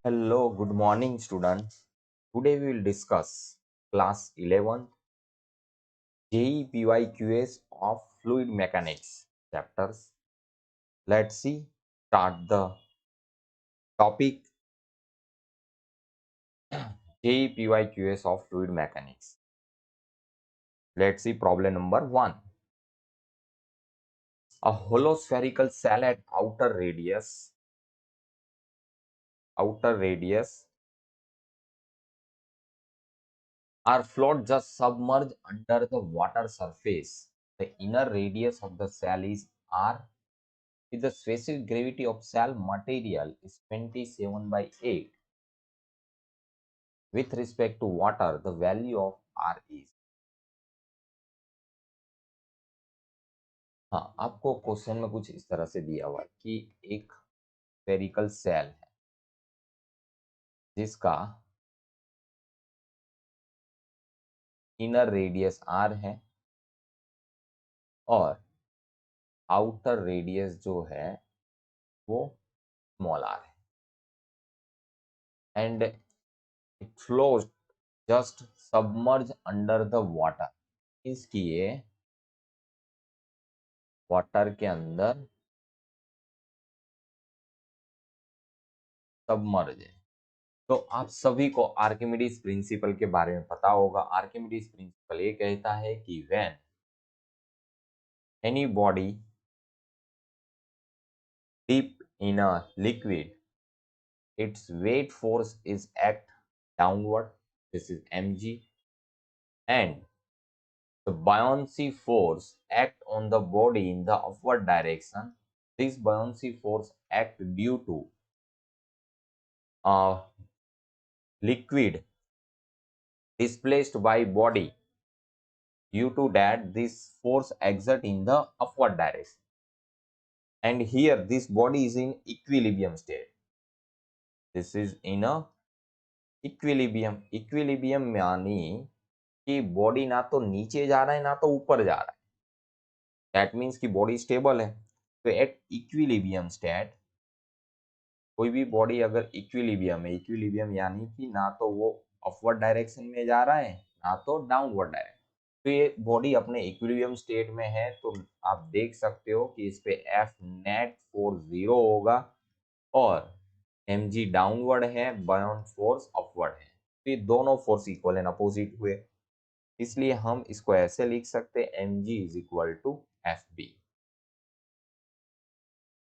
Hello, good morning, students. Today we will discuss class 11 JEE PYQS of fluid mechanics chapters. Let's see, start the topic JEE PYQS of fluid mechanics. Let's see problem number 1. A hollow spherical cell at outer radius are float just submerged under the water surface. The inner radius of the cell is R with the specific gravity of cell material is 27 by 8. With respect to water, the value of R is. हाँ, आपको question में कुछ इस तरह से दिया हुआ है कि एक स्फेरिकल सेल है जिसका इनर रेडियस R है और आउटर रेडियस जो है वो स्मॉल r है and it flows just submerge under the water. इसकी ये वाटर के अंदर सबमर्ज है। तो आप सभी को आर्किमिडीज प्रिंसिपल के बारे में पता होगा। आर्किमिडीज प्रिंसिपल ये कहता है कि when any body deep in a liquid, its weight force is act downward, this is mg, and the buoyancy force act on the body in the upward direction. This buoyancy force act due to a liquid displaced by body. Due to that, this force exert in the upward direction, and here this body is in equilibrium state. This is in a equilibrium यानी कि body ना तो नीचे जा रहा है ना तो ऊपर जा रहा है। दैट मीन्स कि बॉडी स्टेबल है। तो एट इक्विलिब्रियम स्टेट कोई भी बॉडी अगर इक्विलिब्रियम है, इक्विलिब्रियम यानी कि ना तो वो अपवर्ड डायरेक्शन में जा रहा है ना तो डाउनवर्ड डायरेक्शन, तो ये बॉडी अपने इक्विलिब्रियम स्टेट में है। तो आप देख सकते हो कि इस पे एफ नेट फोर्स 0 होगा और mg डाउनवर्ड है, बायोन फोर्स अपवर्ड है। तो ये दोनों फोर्स इक्वल एंड अपोजिट हुए, इसलिए हम इसको ऐसे लिख सकते हैं mg is equal to fb।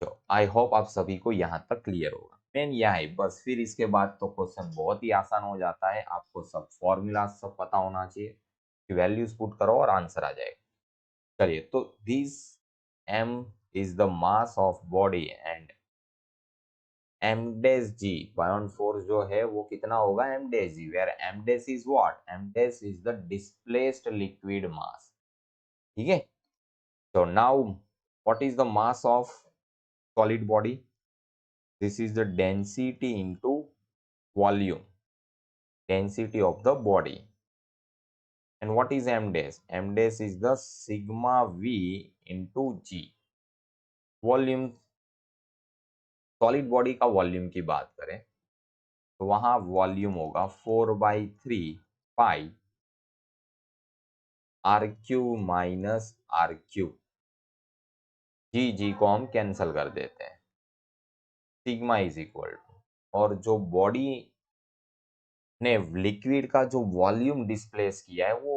तो आई होप आप सभी को यहाँ तक क्लियर होगा। मेन यह है बस, फिर इसके बाद तो क्वेश्चन बहुत ही आसान हो जाता है। आपको सब फॉर्मूला सब पता होना चाहिए कि वैल्यूज पुट करो और आंसर आ जाएगा। चलिए, तो this m is the mass of body and m dash g buoyant force जो है वो कितना होगा m dash g, where m dash is what, m dash is the displaced liquid mass। ठीक है, so now what is the mass of solid body? This is the density into volume, density of the body। and what is m dash? M dash is the sigma v into g। Volume, solid body का volume की बात करें तो वहां volume होगा 4/3 R cube minus R cube. G को हम cancel कर देते हैं। सिग्मा इज इक्वल टू, और जो बॉडी ने लिक्विड का जो वॉल्यूम डिस्प्लेस किया है वो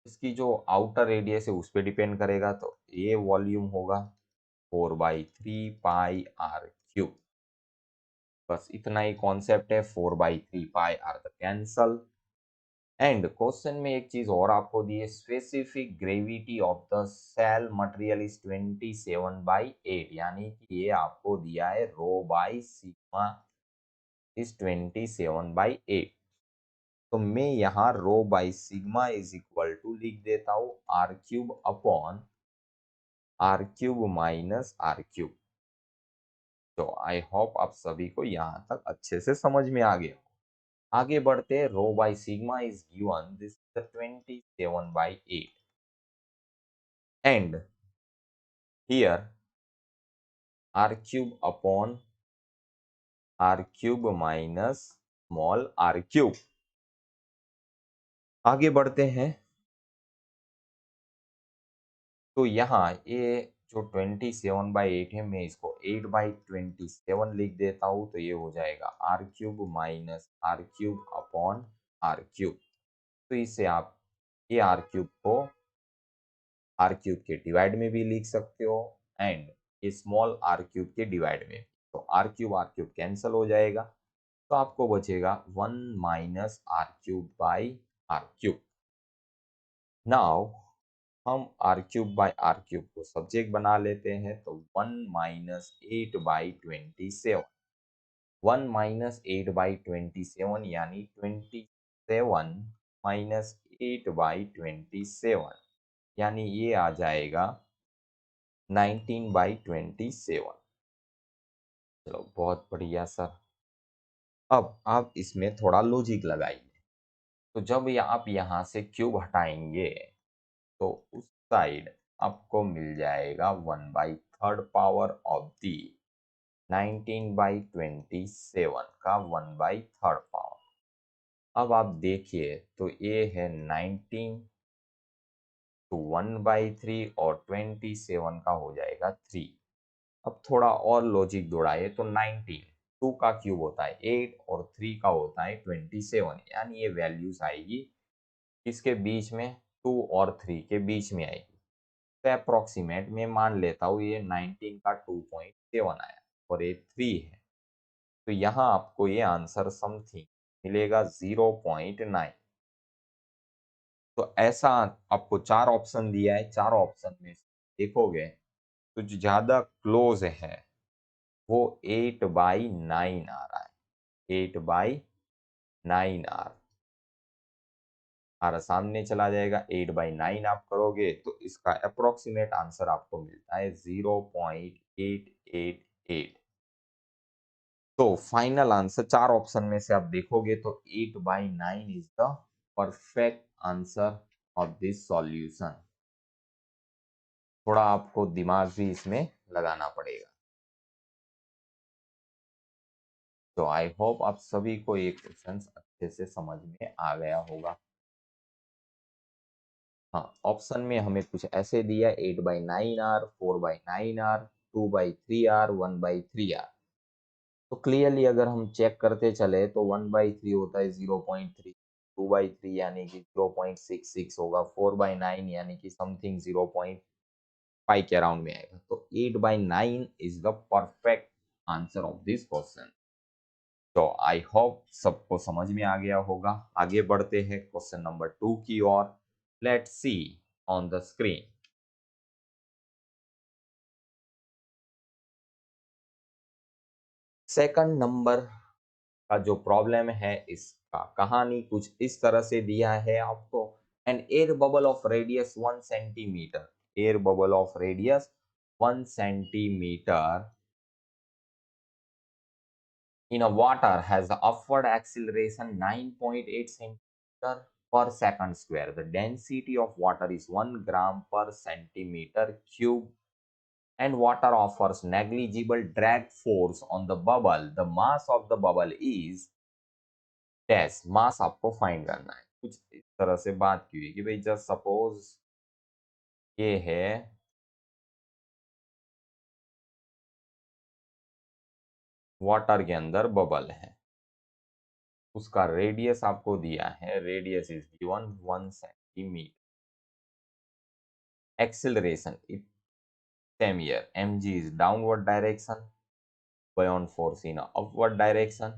इसकी जो आउटर रेडियस है उस पर डिपेंड करेगा। तो ये वॉल्यूम होगा 4/3 आर क्यू। बस इतना ही कॉन्सेप्ट है, 4/3 r the cancel. And question में एक चीज और आपको दी है, specific gravity of the shell material is 27/8, यानी कि ये आपको दिया है रो बाई सिग्मा इज 27/8। तो मैं यहाँ rho by sigma is equal to लिख देता हूँ r cube upon r cube minus r cube. तो आई होप आप सभी को यहाँ तक अच्छे से समझ में आ गया। आगे बढ़ते हैं, rho by sigma is given this 27/8 and here r cube upon r cube minus small r cube. आगे बढ़ते हैं। तो यहाँ ये जो 27/8 है, मैं इसको 8/27 लिख देता हूँ, तो ये हो जाएगा r cube minus r cube upon r cube. तो इससे आप ये आर क्यूब को आर क्यूब के डिवाइड में भी लिख सकते हो एंड ये स्मॉल आर क्यूब के डिवाइड में। तो आर क्यूब कैंसिल हो जाएगा, तो आपको बचेगा 1 minus r cube by r cube. Now हम r cube by r cube को सब्जेक्ट बना लेते हैं, तो 1 माइनस 8/27। 1 माइनस 8/27 यानी 27 माइनस 8/27 यानी ये आ जाएगा 19/27। चलो बहुत बढ़िया सर। अब आप इसमें थोड़ा लॉजिक लगाइए। तो जब आप यहाँ से क्यूब हटाएंगे तो उस साइड आपको मिल जाएगा 1/3 पावर ऑफ दी 19/27 का 1/3 पावर। अब आप देखिए तो ये है 19 तो 1/3 और 27 का हो जाएगा 3। अब थोड़ा और लॉजिक दौड़ाए तो 19 2 का क्यूब होता है 8 और 3 का होता है 27, यानी ये वैल्यूज आएगी इसके बीच में 2 और 3 के बीच में आएगी। तो अप्रोक्सीमेट में मान लेता हूँ ये 19 का 2.7 आया और ये 3 है, तो यहाँ आपको ये आंसर समथिंग मिलेगा 0.9। तो ऐसा आपको 4 ऑप्शन दिया है, 4 ऑप्शन में देखोगे तो जो ज्यादा क्लोज है वो 8/9 आ रहा है। 8/9 आर सामने चला जाएगा। 8/9 आप करोगे तो इसका अप्रोक्सीमेट आंसर आपको मिलता है 0.888। तो फाइनल आंसर 4 ऑप्शन में से आप देखोगे तो 8/9 is the perfect answer of this solution. थोड़ा आपको दिमाग भी इसमें लगाना पड़ेगा। तो आई होप आप सभी को ये क्वेश्चन अच्छे से समझ में आ गया होगा। हाँ, ऑप्शन में हमें कुछ ऐसे दिया 8/9 आर, 4/9 आर, 2/3 आर, 1/3 आर। तो क्लियरली अगर हम चेक करते चले तो 1/3 होता है 0.3, 2/3 यानी कि 0.66 होगा, 4/9 यानी कि समथिंग 0.5 के अराउंड में आएगा। तो 8/9 is the perfect answer of this question. तो आई होप सबको समझ में आ गया होगा। आगे बढ़ते हैं क्वेश्चन नंबर 2 की ओर। Let's see on the screen. Second number का जो प्रॉब्लम है इसका कहानी कुछ इस तरह से दिया है आपको। An air bubble of radius 1 centimetre, air bubble of radius 1 centimetre in a water has the upward acceleration 9.8 centimeter per second square. The density of water is 1 gram per centimeter cube and water offers negligible drag force on the bubble. The mass of the bubble is dash। मास आपको find करना है। कुछ इस तरह से बात की हुई कि भाई जस्ट सपोज ये है वाटर के अंदर बबल है, उसका रेडियस आपको दिया है, radius is given 1 centimetre. Acceleration, it same here, mg is downward direction, buoyant force in upward direction,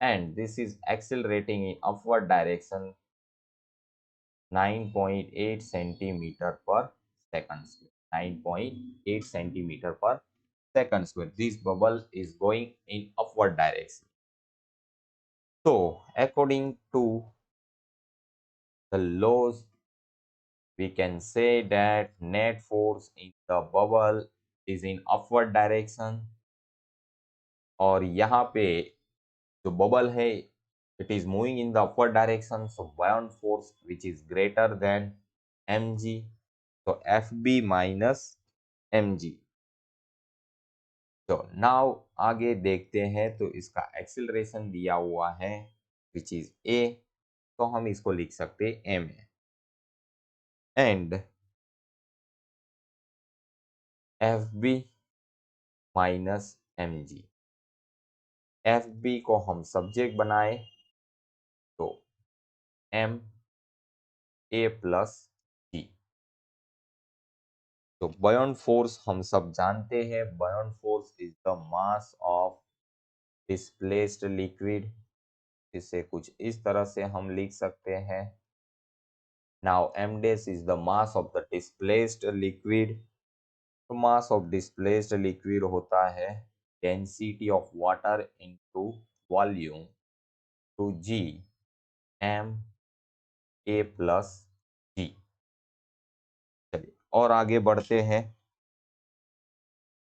and this is accelerating in upward direction 9.8 centimeter per second square, 9.8 centimeter per second square. This bubble is going in upward direction. So according to the laws, we can say that net force in the bubble is in upward direction। और यहाँ पे जो bubble है it is moving in the upward direction, so buoyant force which is greater than mg, so fb minus mg। तो now आगे देखते हैं, तो इसका एक्सेलरेशन दिया हुआ है विच इज ए, तो हम इसको लिख सकते हैं M and F B minus M G. F B को हम सब्जेक्ट बनाए तो एम ए प्लस जी। तो बॉयन फोर्स हम सब जानते हैं, buoyant force is the mass of displaced liquid. इसे कुछ इस तरह से हम लिख सकते हैं, now m dash is the mass of the displaced liquid। तो मास ऑफ डिस्प्लेस्ड लिक्विड होता है density of water into volume to g m a plus g. चलिए और आगे बढ़ते हैं,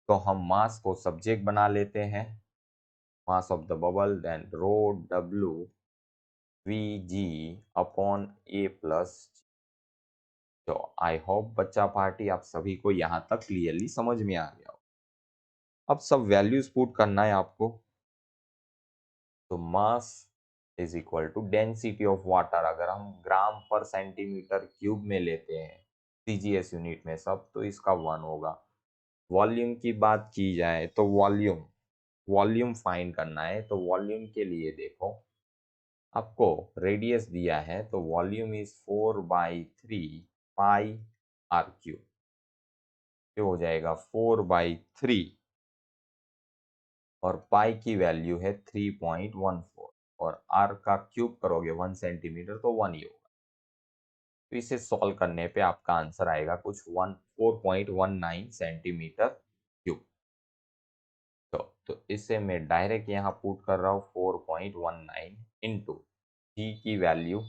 तो हम मास को सब्जेक्ट बना लेते हैं, mass of the bubble then rho W V G upon A plus. तो आई होप बच्चा पार्टी आप सभी को यहाँ तक क्लियरली समझ में आ गया हो। अब सब वैल्यूज पुट करना है आपको। तो mass is equal to density of water, अगर हम ग्राम पर सेंटीमीटर क्यूब में लेते हैं सीजीएस यूनिट में सब, तो इसका 1 होगा। वॉल्यूम की बात की जाए तो वॉल्यूम वॉल्यूम फाइंड करना है, तो वॉल्यूम के लिए देखो आपको रेडियस दिया है, तो volume is 4/3 pi r cube. ये हो जाएगा 4/3 और पाई की वैल्यू है 3.14 और आर का क्यूब करोगे 1 सेंटीमीटर तो 1 ही होगा। तो इसे सॉल्व करने पे आपका आंसर आएगा कुछ 4.19 सेंटीमीटर क्यूब। तो इसे मैं डायरेक्ट यहाँ पुट कर रहा हूँ 4.19 इंटू जी की वैल्यू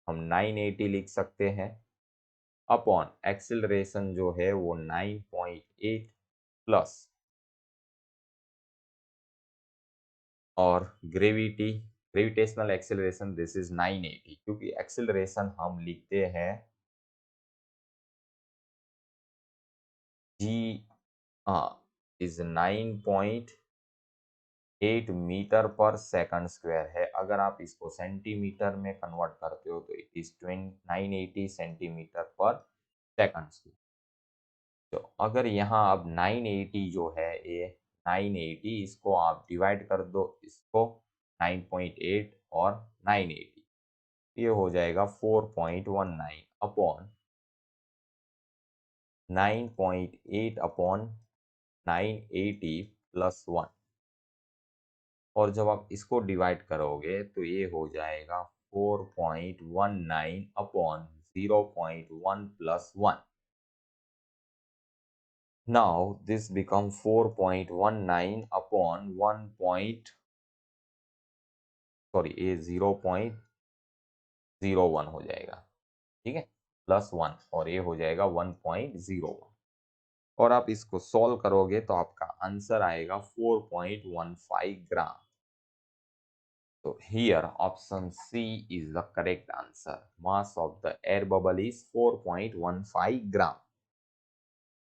हम 980 लिख सकते हैं अपॉन एक्सिलरेशन जो है वो 9.8 प्लस और ग्रेविटेशनल एक्सेलरेशन दिस इज 980, क्योंकि एक्सेलरेशन हम लिखते हैं जी इज 9.8 मीटर पर सेकंड स्क्वायर है। अगर आप इसको सेंटीमीटर में कन्वर्ट करते हो तो इट इज 980 सेंटीमीटर पर सेकंड स्क्वायर। तो अगर यहाँ अब 980 जो है ये 980, इसको आप डिवाइड कर दो इसको 9.8 और 980, ये हो जाएगा 4.19 अपॉन 9.8 अपॉन 980 प्लस 1। और जब आप इसको डिवाइड करोगे तो ये हो जाएगा 4.19 upon 0.1 plus 1। Now this become 4.19 upon 1 point, sorry ये 0.01 हो जाएगा, ठीक है, प्लस 1 और ये हो जाएगा 1.01। और आप इसको सॉल्व करोगे तो आपका आंसर आएगा 4.15 ग्राम। So here option C is the correct answer. Mass of the air bubble is 4.15 gram.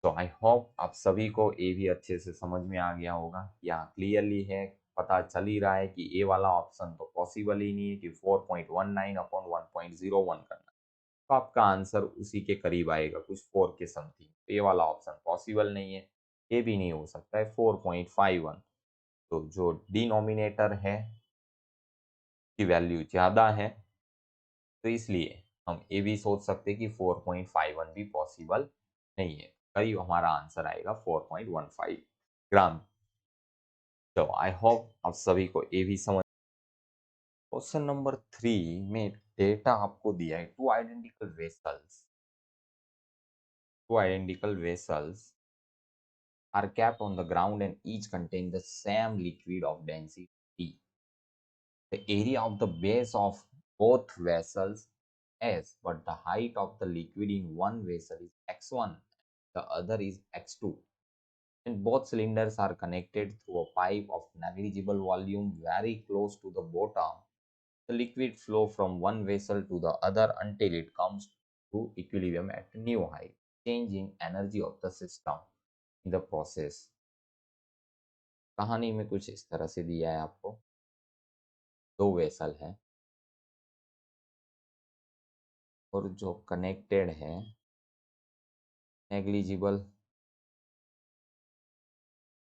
तो आई होप आप सभी को ए भी अच्छे से समझ में आ गया होगा, यहाँ क्लियरली है, पता चल ही रहा है कि ए वाला ऑप्शन तो पॉसिबल ही नहीं है कि 4.19 अपॉन 1.01 करना। तो आपका आंसर उसी के करीब आएगा कुछ 4 के समथिंग। तो ये वाला ऑप्शन पॉसिबल नहीं है, ये भी नहीं हो सकता है 4.51। तो जो डिनोमिनेटर है की वैल्यू ज़्यादा है, तो इसलिए हम ये भी सोच सकते हैं कि 4.51 भी पॉसिबल नहीं है। करीब हमारा आंसर आएगा 4.15 ग्राम। तो आई होप आप सभी को ये भी समझ। क्वेश्चन नंबर 3 में डेटा आपको दिया है two identical vessels are kept on the ground and each contain the same liquid of density T. The area of the base of both vessels S, but the height of the liquid in one vessel is x1, the other is x2, and both cylinders are connected through a pipe of negligible volume very close to the bottom. The liquid flow from one vessel to the other until it comes to equilibrium at new height, changing energy of the system in the process. कहानी में कुछ इस तरह से दिया है आपको, दो वेसल है और जो कनेक्टेड है, नेग्लिजिबल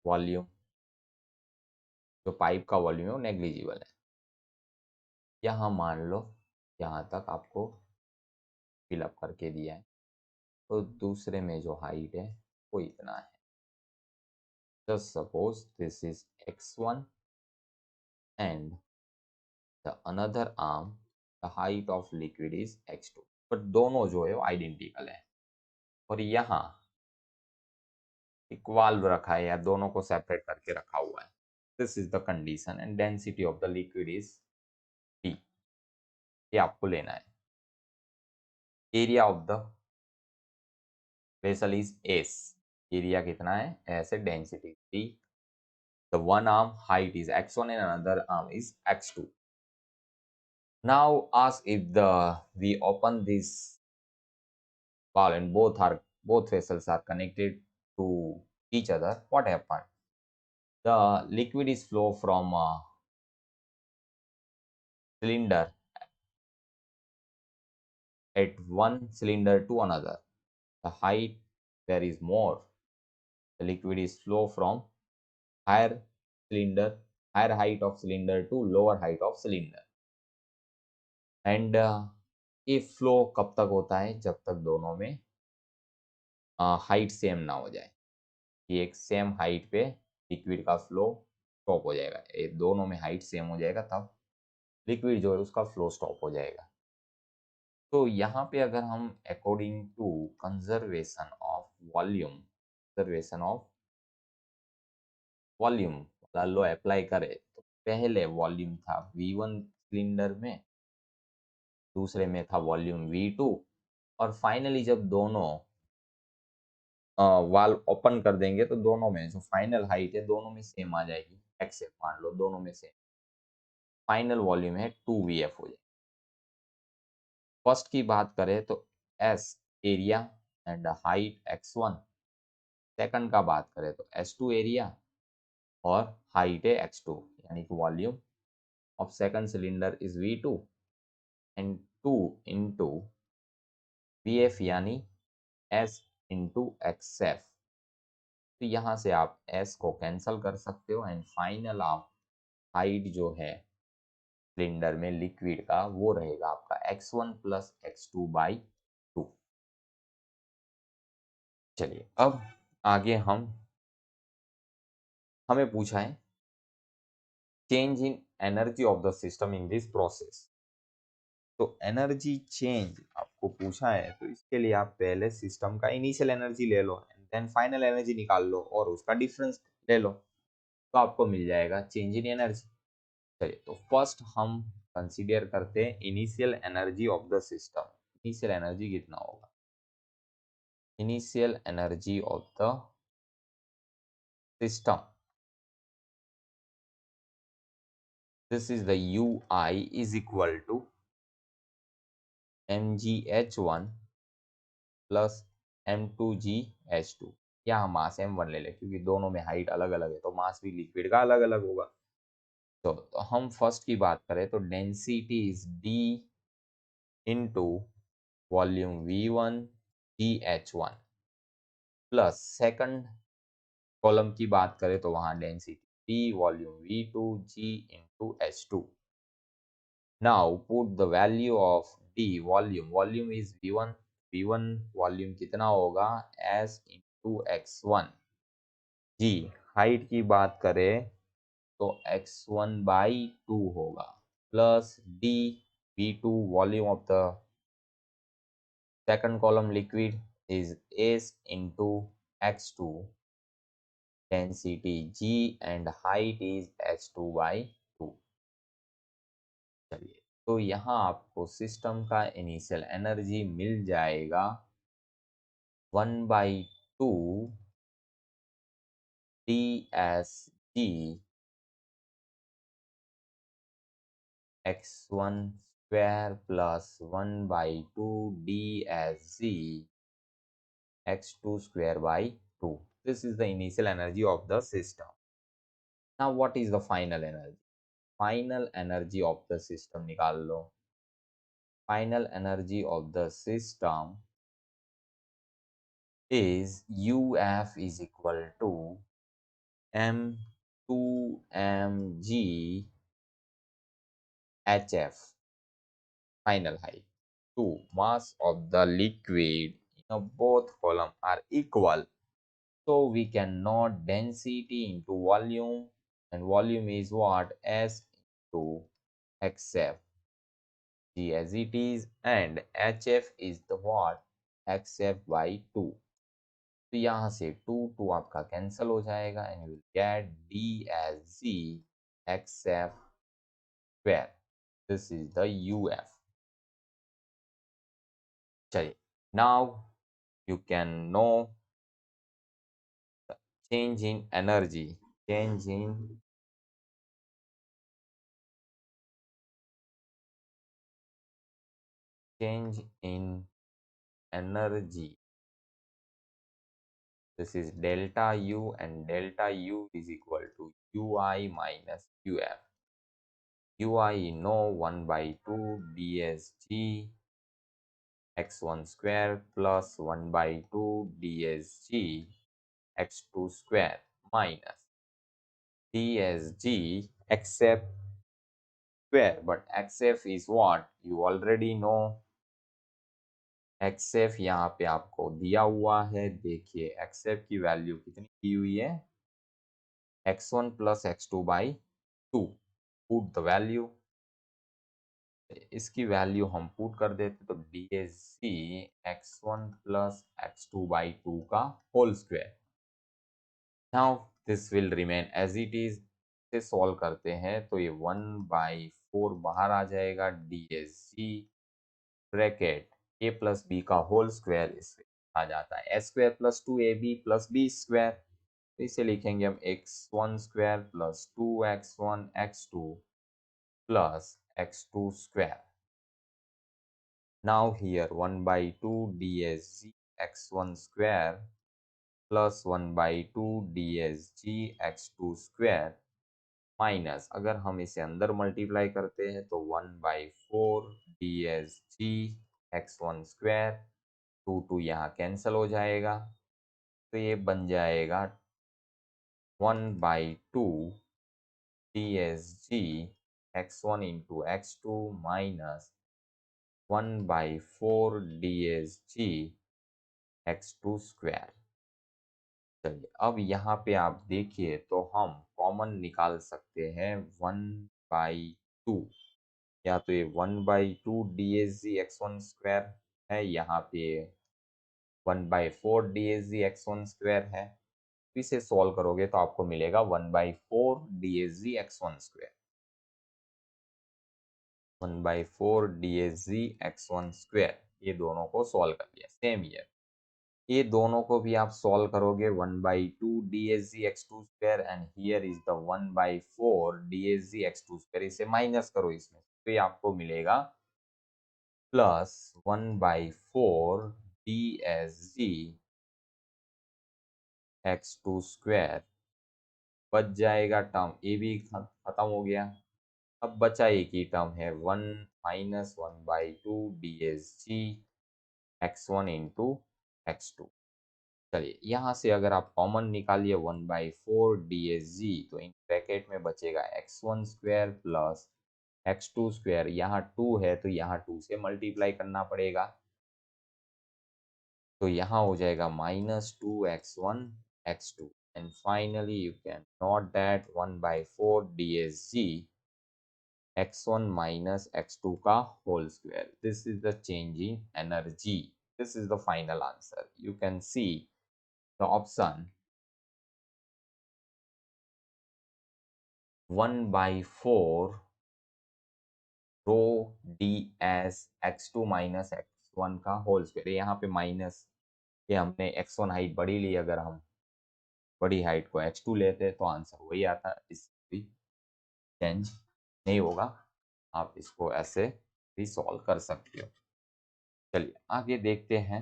वॉल्यूम, जो पाइप का वॉल्यूम है वो नेग्लिजिबल है। यहाँ मान लो यहाँ तक आपको फिलअप करके दिया है, तो दूसरे में जो हाइट है वो इतना है। Just suppose this is x1 and the another arm, the height of liquid is x2, but दोनों जो है वो आइडेंटिकल है। और यहाँ एक वाल्व रखा है या दोनों को सेपरेट करके रखा हुआ है। This is the condition and density of the liquid is T। ये आपको लेना है। Area of the vessel is S। Area कितना है? S है, density T। The one arm height is x1 and another arm is x2. Now ask if we open this valve and both vessels are connected to each other, what happen? The liquid is flow from a cylinder at one cylinder to another. The height there is more. The liquid is flow from higher cylinder, higher height of cylinder to lower height of cylinder. And ये flow कब तक होता है? जब तक दोनों में height same ना हो जाए। ये एक सेम हाइट पे लिक्विड का फ्लो स्टॉप हो जाएगा। ये दोनों में हाइट सेम हो जाएगा तब लिक्विड जो है उसका फ्लो स्टॉप हो जाएगा। तो यहाँ पे अगर हम according to conservation of volume, conservation of volume वाला लो अप्लाई करें तो पहले वॉल्यूम था V1 सिलेंडर में, दूसरे में था वॉल्यूम V2, और फाइनली जब दोनों वाल्व ओपन कर देंगे तो दोनों में जो फाइनल हाइट है दोनों में सेम आ जाएगी। एक्सेप्ट मान लो दोनों में सेम, फाइनल वॉल्यूम है 2VF हो जाएगा। फर्स्ट की बात करें तो S area and height x1। Second का बात करें तो S2 एरिया और हाइट है x2, यानी कि volume of second cylinder is V2 and 2 into VF यानी S इंटू XF। तो यहाँ से आप S को कैंसल कर सकते हो एंड फाइनल आप हाइट जो है सिलेंडर में लिक्विड का वो रहेगा आपका x1 प्लस x2/2। चलिए अब आगे हमें पूछा है change in energy of the system in this process. तो एनर्जी चेंज आपको पूछा है तो इसके लिए आप पहले सिस्टम का इनिशियल एनर्जी ले लो एंड देन फाइनल एनर्जी निकाल लो और उसका डिफरेंस ले लो, तो आपको मिल जाएगा चेंज इन एनर्जी। चलिए तो फर्स्ट हम कंसीडर करते हैं initial energy of the system. Initial energy कितना होगा? Initial energy of the system, this is the UI is equal to mgh1 plus m2gh2। या हम मास m1 ले लें क्योंकि दोनों में हाइट अलग अलग है तो मास भी लिक्विड का अलग अलग होगा। तो हम फर्स्ट की बात करें तो density is d into volume V1 gh1 plus second column की बात करें तो वहां density d volume V2 g into h2। Now put the value of D volume. Volume is V1. V1 volume कितना होगा? S into x1। G height की बात करें तो x1/2 होगा plus D V2 volume of the second column liquid is S into x2 density G and height is h2/2। चलिए तो यहाँ आपको सिस्टम का इनिशियल एनर्जी मिल जाएगा 1/2 DSG x1 square plus 1/2 DSG x2 square by 2। This is the initial energy of the system। Now what is the final energy? Final energy of the system निकाल लो। Final energy of the system is UF is equal to M2mg HF, final height. 2. Mass of the liquid in both column are equal. So we can note density into volume, and volume is what? S into XF. G as it is, and HF is the what? XF by 2. तो यहाँ से 2 आपका cancel हो जाएगा and you will get d as g x f square. This is the U F. चलिए, now you can know change in energy. Change in energy. This is delta U, and delta U is equal to UI minus UF. UI know 1 by 2 DSG x1 square plus 1 by 2 DSG x2 square minus DSG xf square. But xf is what? You already know. xf यहाँ पे आपको दिया हुआ है। देखिए xf की value कितनी दी हुई है? x1 plus x2 by 2. Put the value. इसकी वैल्यू हम पुट कर देते तो DSG x1 plus x2 by 2 का whole square. Now this will remain as it is. से सॉल्व करते हैं तो ये 1/4 बाहर आ जाएगा। DSG bracket a plus b का होल स्क्वायर इससे आ जाता है a square plus 2ab plus b square. तो इसे लिखेंगे हम x1 square plus 2x1 x2 plus x2 square. Now here 1/2 DSG x1 square plus 1/2 DSG x2 square minus, अगर हम इसे अंदर मल्टीप्लाई करते हैं तो 1/4 DSG x1 स्क्वायर। 2 यहाँ कैंसल हो जाएगा तो ये बन जाएगा 1/2 DSG x1 into x2 minus 1/4 DSG x2 square. चलिए, अब यहाँ पे आप देखिए तो हम कॉमन निकाल सकते हैं 1/2। या तो ये 1/2 DSG x1 स्क्वायर है, यहाँ पे 1/4 DSG x1 स्क्वायर है। इसे सॉल्व करोगे तो आपको मिलेगा 1/4 DSG x1 square. 1/4 DSG x1 square, ये दोनों को सॉल्व कर लिया। सेम ईयर ये दोनों को भी आप सॉल्व करोगे 1/2 DSG x2 square and here is the 1/4 DSG x2 square. इसे माइनस करो इसमें तो ये आपको मिलेगा प्लस 1/4 DSG x2 स्क्वायर। बच जाएगा टर्म, ये भी खत्म हो गया। अब बचा एक ही टर्म है 1 minus 1/2 DSG x1 into x2। चलिए, यहाँ से अगर आप कॉमन निकालिए 1/4 DSG तो इन ब्रैकेट में बचेगा x1 square plus x2 square. यहाँ 2 है तो यहाँ 2 से मल्टीप्लाई करना पड़ेगा तो यहाँ हो जाएगा -2x1 x2 and finally you can note that 1/4 DSG x1 minus x2 का whole square. This is the change in energy. This is the final answer. You can see the option 1/4 rho ds x2 minus x1 का whole square. यहाँ पे minus, ये हमने x1 height बड़ी ली, अगर हम बड़ी हाइट को x2 लेते तो आंसर वही आता। इसकी चेंज नहीं होगा, आप इसको ऐसे भी सॉल्व कर सकते हो। चलिए आगे देखते हैं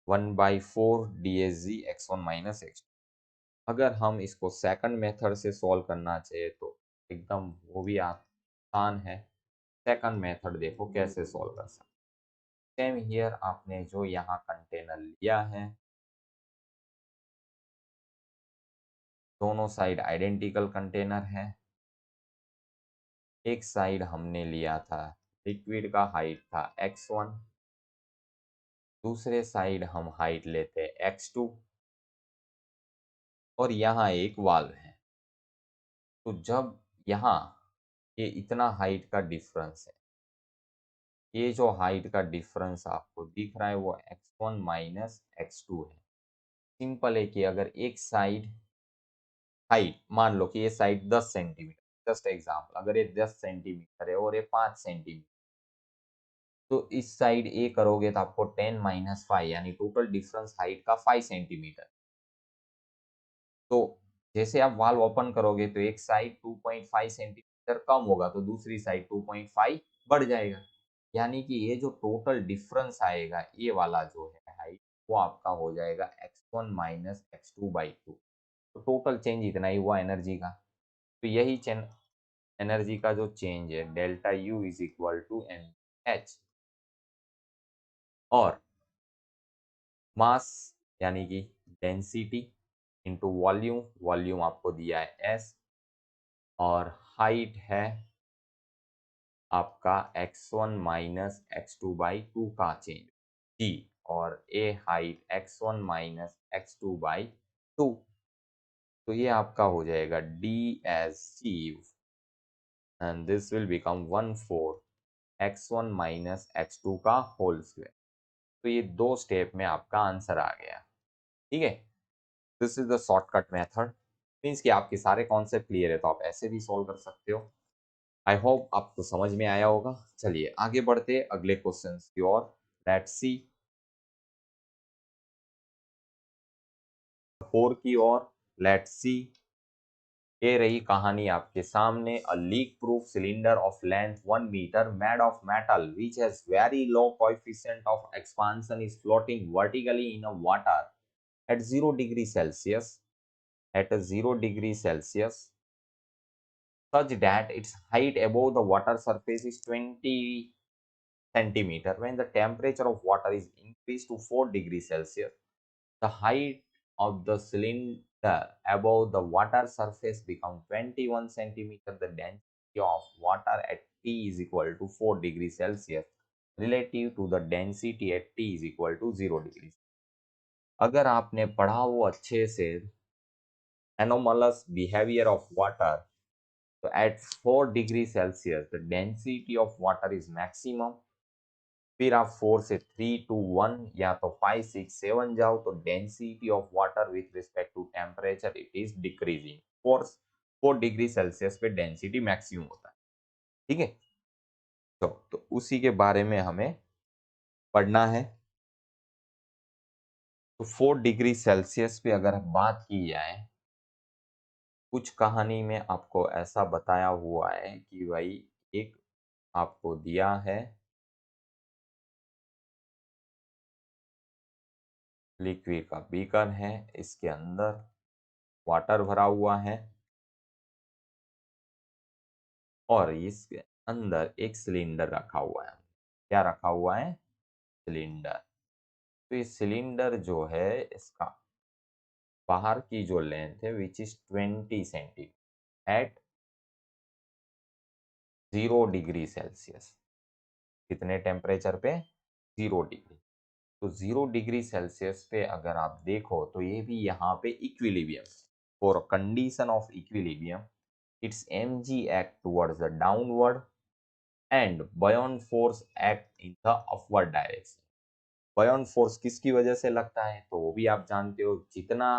1/4 DSG x1 minus x2। अगर हम इसको सेकंड मेथड से सॉल्व करना चाहिए तो एकदम वो भी आसान है। सेकंड मेथड देखो कैसे सॉल्व कर सकते। सेम हियर आपने जो यहाँ कंटेनर लिया है, दोनों साइड आइडेंटिकल कंटेनर है। एक साइड हमने लिया था, लिक्विड का हाइट था x1, दूसरे साइड हम हाइट लेते x2 और यहाँ एक वाल्व है। तो जब यहाँ ये इतना हाइट का डिफरेंस है, ये जो हाइट का डिफरेंस आपको दिख रहा है वो x1 माइनस x2 है। सिंपल है कि अगर एक साइड हाइट मान लो कि ये साइड 10 सेंटीमीटर, जस्ट एग्जांपल, अगर ये 10 सेंटीमीटर है और ये 5 सेंटीमीटर, तो इस साइड ए करोगे तो आपको 10 माइनस 5 यानी टोटल डिफरेंस हाइट का 5 सेंटीमीटर। तो जैसे आप वाल्व ओपन करोगे तो एक साइड 2.5 सेंटीमीटर कम होगा तो दूसरी साइड 2.5 बढ़ जाएगा। यानी कि ये जो टोटल डिफरेंस आएगा ये वाला जो है हाइट, वो आपका हो जाएगा x1 माइनस x2 बाई 2। तो टोटल चेंज इतना ही हुआ एनर्जी का। तो यही एनर्जी का जो चेंज है delta U is equal to M H. और मास यानी कि डेंसिटी इंटू वॉल्यूम, वॉल्यूम आपको दिया है एस, और हाइट है आपका x1 माइनस x2 बाई 2 का चेंज जी, और ए height x1 minus x2 by 2। तो ये आपका हो जाएगा d as C and this will become 1/4 x1 minus x2 का होल स्क्वायर। तो ये दो स्टेप में आपका आंसर आ गया। ठीक है, this is the shortcut method. Means कि आपके सारे कॉन्सेप्ट क्लियर है तो आप ऐसे भी सॉल्व कर सकते हो। आई होप आपको समझ में आया होगा। चलिए आगे बढ़ते अगले क्वेश्चन की ओर। लेट्स सी 4 की ओर। लेट्स सी, ये रही कहानी आपके सामने। A leak proof cylinder of length 1 metre made of metal which has very low coefficient of expansion is floating vertically in a water at 0 degree Celsius, at a 0 degree Celsius, such that its height above the water surface is 20 centimeter. When the temperature of water is increased to 4 degrees Celsius, the height of the cylinder above the water surface becomes 21 centimeter. The density of water at T is equal to 4 degrees Celsius relative to the density at T is equal to 0 degrees। अगर आपने पढ़ा वो अच्छे से anomalous behavior of water, so at 4 degree Celsius the density of water is maximum। फिर आप 4 से 3 to 1 या तो 5 6 7 जाओ तो density of water with respect to temperature it is decreasing. 4 degree Celsius पे डेंसिटी मैक्सिमम होता है। ठीक है, तो उसी के बारे में हमें पढ़ना है। तो 4 डिग्री सेल्सियस पे अगर बात की जाए, कुछ कहानी में आपको ऐसा बताया हुआ है कि भाई एक आपको दिया है लिक्विड का बीकर है, इसके अंदर वाटर भरा हुआ है और इसके अंदर एक सिलेंडर रखा हुआ है। क्या रखा हुआ है? सिलेंडर। तो ये सिलेंडर जो है इसका बाहर की जो लेंथ है which is 20 centimetre at 0 degree Celsius. कितने टेम्परेचर पे? 0 डिग्री। तो 0 डिग्री सेल्सियस पे अगर आप देखो तो ये भी यहाँ पे equilibrium, for condition of equilibrium its mg act towards the downward and buoyant force act in the upward direction। buoyant force किसकी वजह से लगता है तो वो भी आप जानते हो, जितना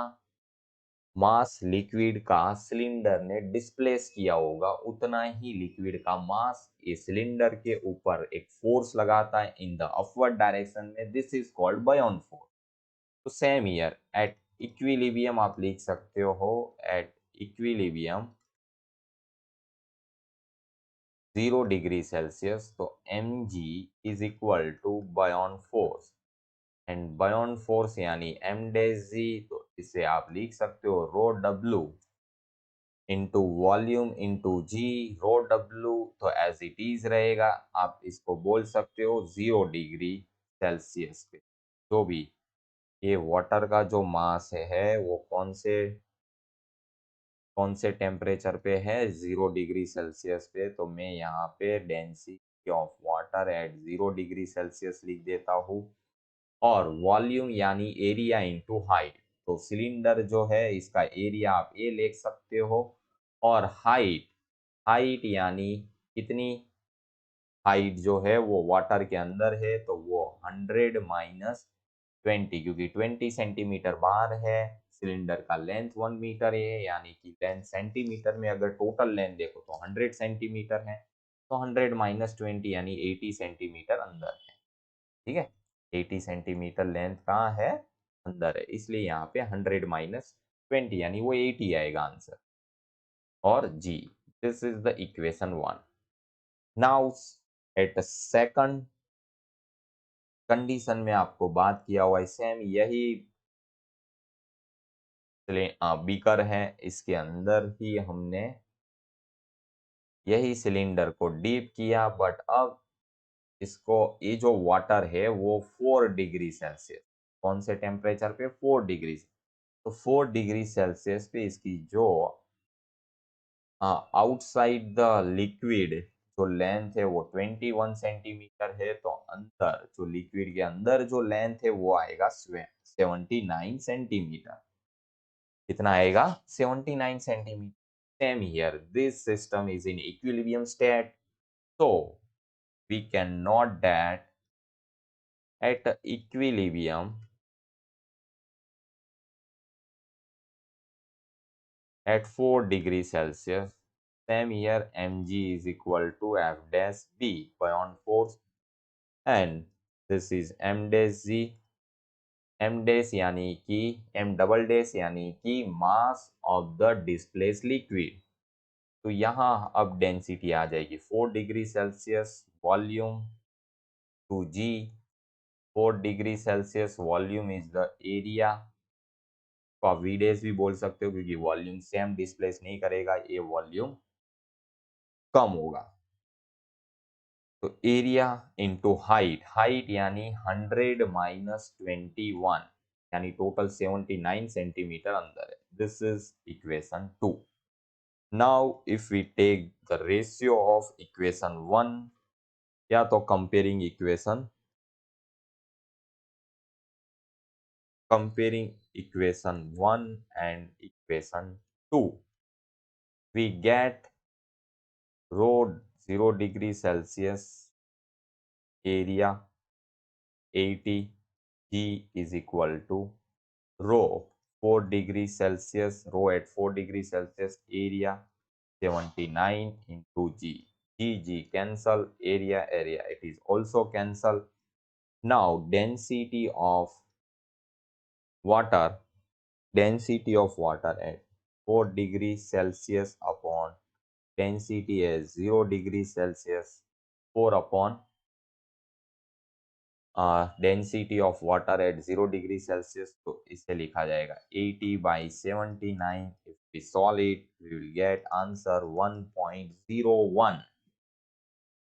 मास लिक्विड का सिलेंडर ने डिस्प्लेस किया होगा उतना ही लिक्विड का मास इस सिलेंडर के ऊपर एक फोर्स लगाता है इन द अपवर्ड डायरेक्शन में। This is called buoyant force. तो सेम ईयर एट इक्विलिब्रियम आप लिख सकते हो, एट इक्विलिब्रियम 0 डिग्री सेल्सियस, तो mg is equal to buoyant force. And buoyant force यानी m डैश जी, तो इसे आप लिख सकते हो रो डब्ल्यू into volume into g. Rho डब्ल्यू तो एज इट इज रहेगा, आप इसको बोल सकते हो 0 डिग्री सेल्सियस पे। जो भी ये वाटर का जो मास है वो कौन से टेम्परेचर पे है, 0 डिग्री सेल्सियस पे। तो मैं यहाँ पे density of water at 0 degree Celsius लिख देता हूँ। और वॉल्यूम यानी एरिया इंटू हाइट, तो सिलेंडर जो है इसका एरिया आप ए लिख सकते हो। और हाइट, हाइट यानी कितनी हाइट जो है वो वाटर के अंदर है, तो वो 100 - 20, क्योंकि 20 सेंटीमीटर बाहर है। सिलेंडर का लेंथ 1 मीटर है, यानी कि लेंथ सेंटीमीटर में अगर टोटल लेंथ देखो तो 100 सेंटीमीटर है। तो 100 - 20 यानी 80 सेंटीमीटर अंदर है। ठीक है, 80 सेंटीमीटर लेंथ कहाँ है, अंदर है, इसलिए यहाँ पे 100 - 20 यानी वो 80 आएगा आंसर। और जी, this is the equation 1। Now at second condition में आपको बात किया हुआ है सेम यही बीकर है, इसके अंदर ही हमने यही सिलेंडर को डीप किया, बट अब इसको ये जो वाटर है वो 4 डिग्री सेल्सियस, कौन से टेम्परेचर पे, 4 डिग्री। तो 4 डिग्री सेल्सियस पे इसकी जो आउटसाइड द लिक्विड जो लेंथ है वो 21 सेंटीमीटर है, तो अंदर जो लिक्विड के अंदर जो लेंथ है वो आएगा 79 सेंटीमीटर। कितना आएगा, 79 centimetre. Same here, this system is in equilibrium state, so we can note that at equilibrium, at 4 degree Celsius, same here mg is equal to f dash b bond force, and this is m dash g, m dash यानी कि m double dash यानी कि mass of the displace liquid. तो यहाँ अब density आ जाएगी 4 degree Celsius volume to g. 4 degree Celsius volume is the area, तो आप वी डैश भी बोल सकते हो क्योंकि वॉल्यूम सेम डिस्प्लेस नहीं करेगा, ये वॉल्यूम कम होगा। तो एरिया इंटू हाइट, हाइट यानी 100 - 21 यानी टोटल 79 सेंटीमीटर अंदर है। This is equation 2। Now if we take the ratio of equation 1, या तो comparing equation 1 and equation 2, we get rho 0 degree Celsius area 80, G is equal to rho 4 degree Celsius, rho at 4 degree Celsius area 79 into G। G cancel, area it is also cancel। Now water density of water at 4 degree Celsius upon density as 0 degree Celsius, 4 upon density of water at 0 degree Celsius, तो इसे लिखा जाएगा 80/79। If we solve it we will get answer 1.01।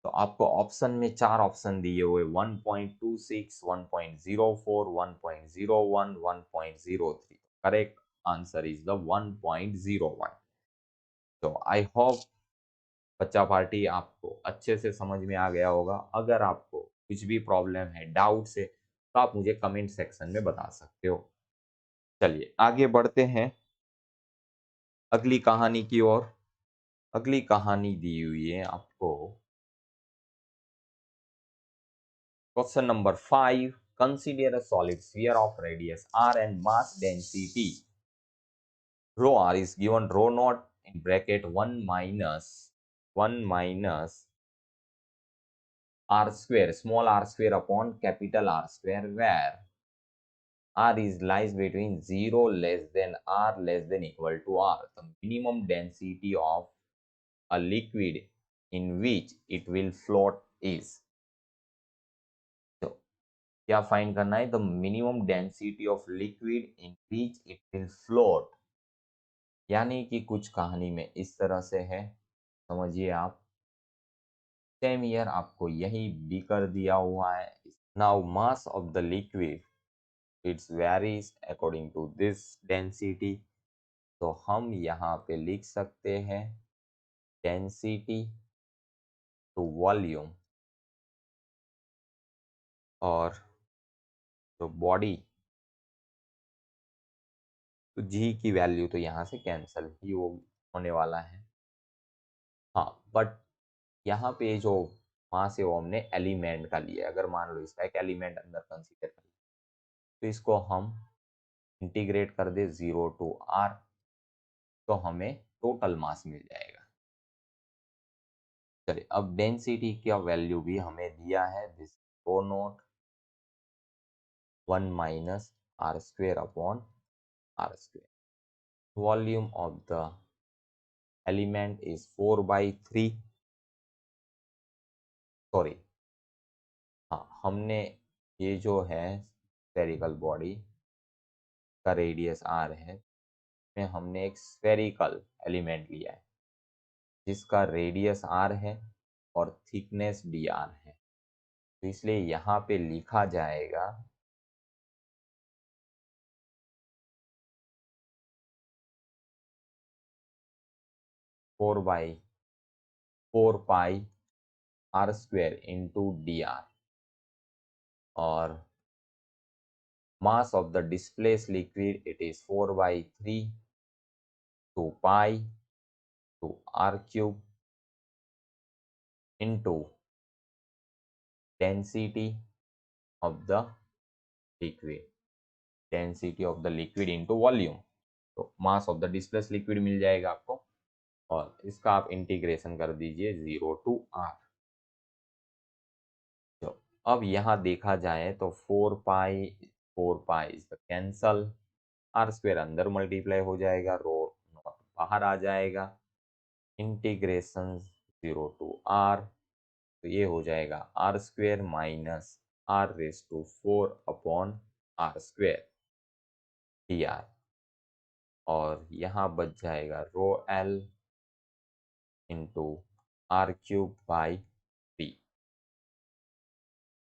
तो आपको option में 4 option दिए हुए 1.26, 1.04, 1.01, 1.03। Correct answer is the 1.01। तो आई होप बच्चा पार्टी आपको अच्छे से समझ में आ गया होगा। अगर आपको कुछ भी प्रॉब्लम है, डाउट है, तो आप मुझे कमेंट सेक्शन में बता सकते हो। चलिए आगे बढ़ते हैं अगली कहानी की ओर। अगली कहानी दी हुई है आपको question number 5। Consider a solid sphere of radius r and mass density rho r is given rho naught in bracket 1 minus r square, small r square upon capital R square, where r is lies between 0 less than r less than equal to r, the minimum density of a liquid in which it will float is। तो क्या find करना है? The minimum density of liquid in which it will float. यानी कि कुछ कहानी में इस तरह से है, समझिए आप। सेम ईयर आपको यही बीकर दिया हुआ है। Now mass of the liquid it's varies according to this density. तो हम यहाँ पे लिख सकते हैं डेंसिटी टू वॉल्यूम, और तो बॉडी तो जी की वैल्यू तो यहाँ से कैंसिल ही होने वाला है। हाँ, बट यहाँ पे जो मास है वो हमने एलिमेंट का लिया है। अगर मान लो इसका एक एलिमेंट अंदर कंसीडर कर तो इसको हम इंटीग्रेट कर दे 0 टू r, तो हमें टोटल मास मिल जाएगा। चलिए, अब डेंसिटी का वैल्यू भी हमें दिया है, this rho not 1 minus r square upon r square. Volume of the element is 4/3। Sorry, हाँ, हमने ये जो है स्फेरिकल बॉडी का रेडियस r है, में हमने एक स्फेरिकल एलिमेंट लिया है जिसका रेडियस r है और थिकनेस dr है। तो इसलिए यहाँ पे लिखा जाएगा 4/4 पाई r स्क्वेयर इंटू dr, और mass of the displaced liquid it is 4/3 to pi to r cube into density of the liquid, density of the liquid into volume। तो mass of the displaced liquid मिल जाएगा आपको, और इसका आप integration कर दीजिए 0 to r। तो अब यहाँ देखा जाए तो 4 पाई कैंसल, आर स्क्वेयर अंदर मल्टीप्लाई हो जाएगा, रो नॉट बाहर आ जाएगा, इंटीग्रेशन 0 टू r। तो ये हो जाएगा r square minus r raise to 4 upon r square d r, और यहाँ बच जाएगा rho l into r cube by 3।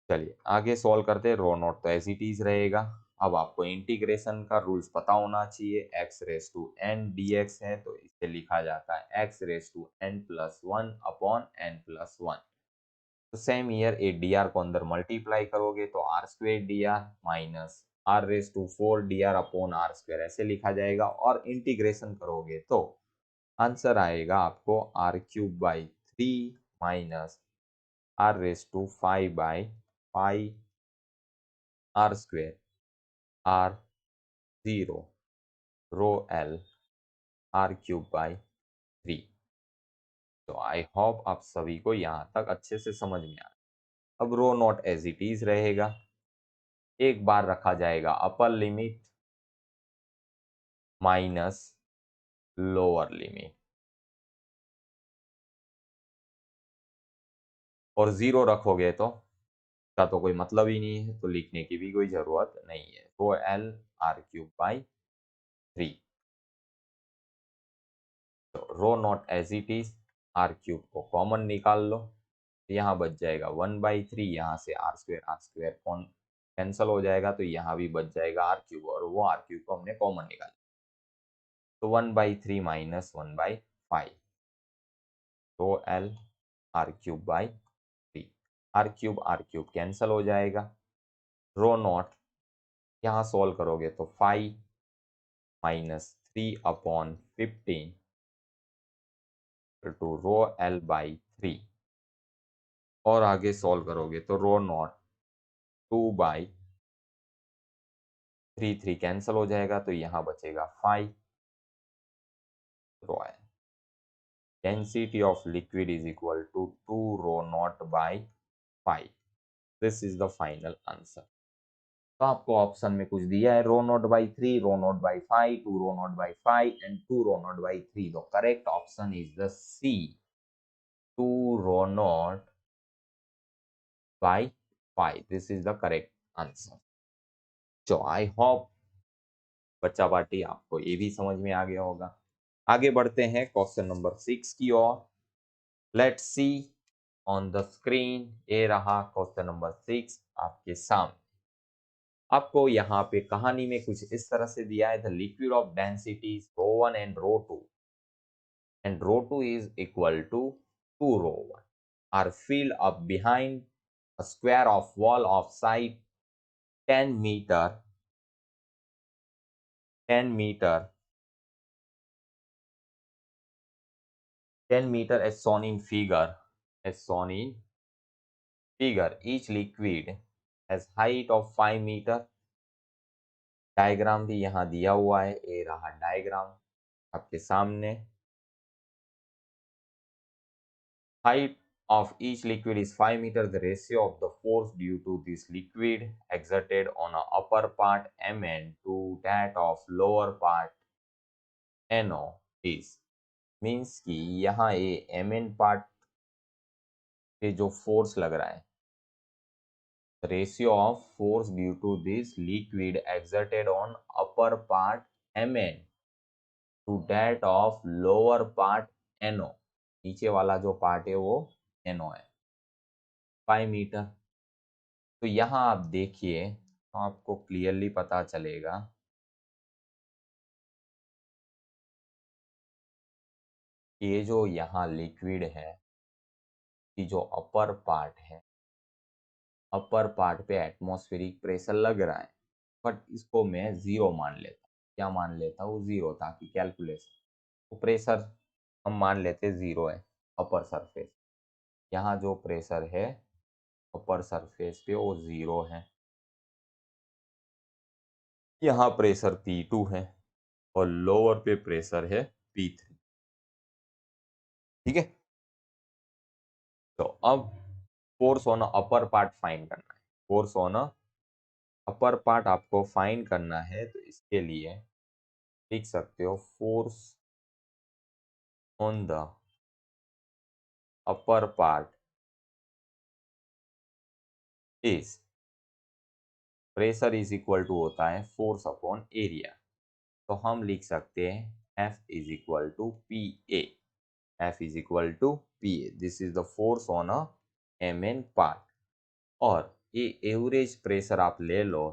चलिए आगे सॉल्व करते हैं। रो नॉट तो एज इट इज रहेगा। अब आपको इंटीग्रेशन का रूल्स पता होना चाहिए। X raise to n d x है तो इसे लिखा जाता है x raise to n plus 1 upon n plus 1। तो same here a d r को अंदर मल्टीप्लाई करोगे तो r square d r minus r raise to 4 d r upon r square ऐसे लिखा जाएगा, और इंटीग्रेशन करोगे तो आंसर आएगा आपको r cube by 3 minus r raise to 5/5 r square r 0 rho L R cube by 3। तो आई होप आप सभी को यहाँ तक अच्छे से समझ में आ। अब रो नॉट एज इट इज रहेगा, एक बार रखा जाएगा upper limit minus lower limit, और 0 रखोगे तो का तो कोई मतलब ही नहीं है, तो लिखने की भी कोई जरूरत नहीं है। Rho L R cube by 3। तो rho naught as it is, R cube को कॉमन निकाल लो, यहाँ बच जाएगा 1/3, यहाँ से आर स्क्वेयर कौन कैंसल हो जाएगा, तो यहाँ भी बच जाएगा आर क्यूब, और वो आर क्यूब को हमने कॉमन निकाला। तो 1/3 minus 1/5 rho L R cube by 3। R cube cancel हो जाएगा, रो नॉट यहाँ सॉल्व करोगे तो 5 minus 3 upon 15 to rho l by 3, और आगे सॉल्व करोगे तो रो नॉट 2/3 कैंसल हो जाएगा, तो यहाँ बचेगा 5 rho L. Density of liquid is equal to 2 rho naught by 5. This is the final answer. तो आपको ऑप्शन में कुछ दिया है rho naught by 3, rho naught by 5, 2 rho naught by 5 and 2 rho naught by 3। The correct option is the C, 2 rho naught by 5। This is the correct answer. तो I hope बच्चा party आपको ये भी समझ में आ गया होगा। आगे बढ़ते हैं क्वेश्चन नंबर 6 की ओर। Let's see on the screen. ये रहा क्वेश्चन नंबर 6 आपके सामने। आपको यहाँ पे कहानी में कुछ इस तरह से दिया है, the liquid of densities ρ1 and ρ2 and ρ2 is equal to 2 ρ1 are filled up behind a square of wall of side 10 meter 10 meter 10 meter as shown in figure. Each liquid has height of 5 meter. Diagram भी यहाँ दिया हुआ है, ये रहा diagram आपके सामने। Height of each liquid is 5 meter. The ratio of the force due to this liquid exerted on a upper part Mn to that of lower part No is means कि यहाँ ये Mn पार्ट पे जो force लग रहा है, ratio of force due to this liquid exerted on upper part Mn to that of lower part No, नीचे वाला जो पार्ट है वो No है, 5 मीटर। तो यहाँ आप देखिए तो आपको क्लियरली पता चलेगा कि ये जो यहाँ लिक्विड है कि जो अपर पार्ट है, अपर पार्ट पे एटमॉस्फेरिक प्रेशर लग रहा है, बट इसको मैं जीरो मान लेता हूँ। क्या मान लेता हूँ? जीरो, ताकि कैलकुलेशन तो प्रेशर हम मान लेते जीरो है अपर सरफेस। यहाँ जो प्रेशर है अपर सरफेस पे वो जीरो है। यहाँ प्रेशर P2 है और लोअर पे प्रेशर है P3। ठीक है, तो अब force on upper part find करना है। फोर्स ऑन अपर पार्ट आपको फाइंड करना है, तो इसके लिए लिख सकते हो force on the upper part is, pressure is equal to होता है फोर्स अपॉन एरिया। तो हम लिख सकते हैं F is equal to p a. F is equal to p a, this is the force on a Mn part. और ये average pressure आप ले लो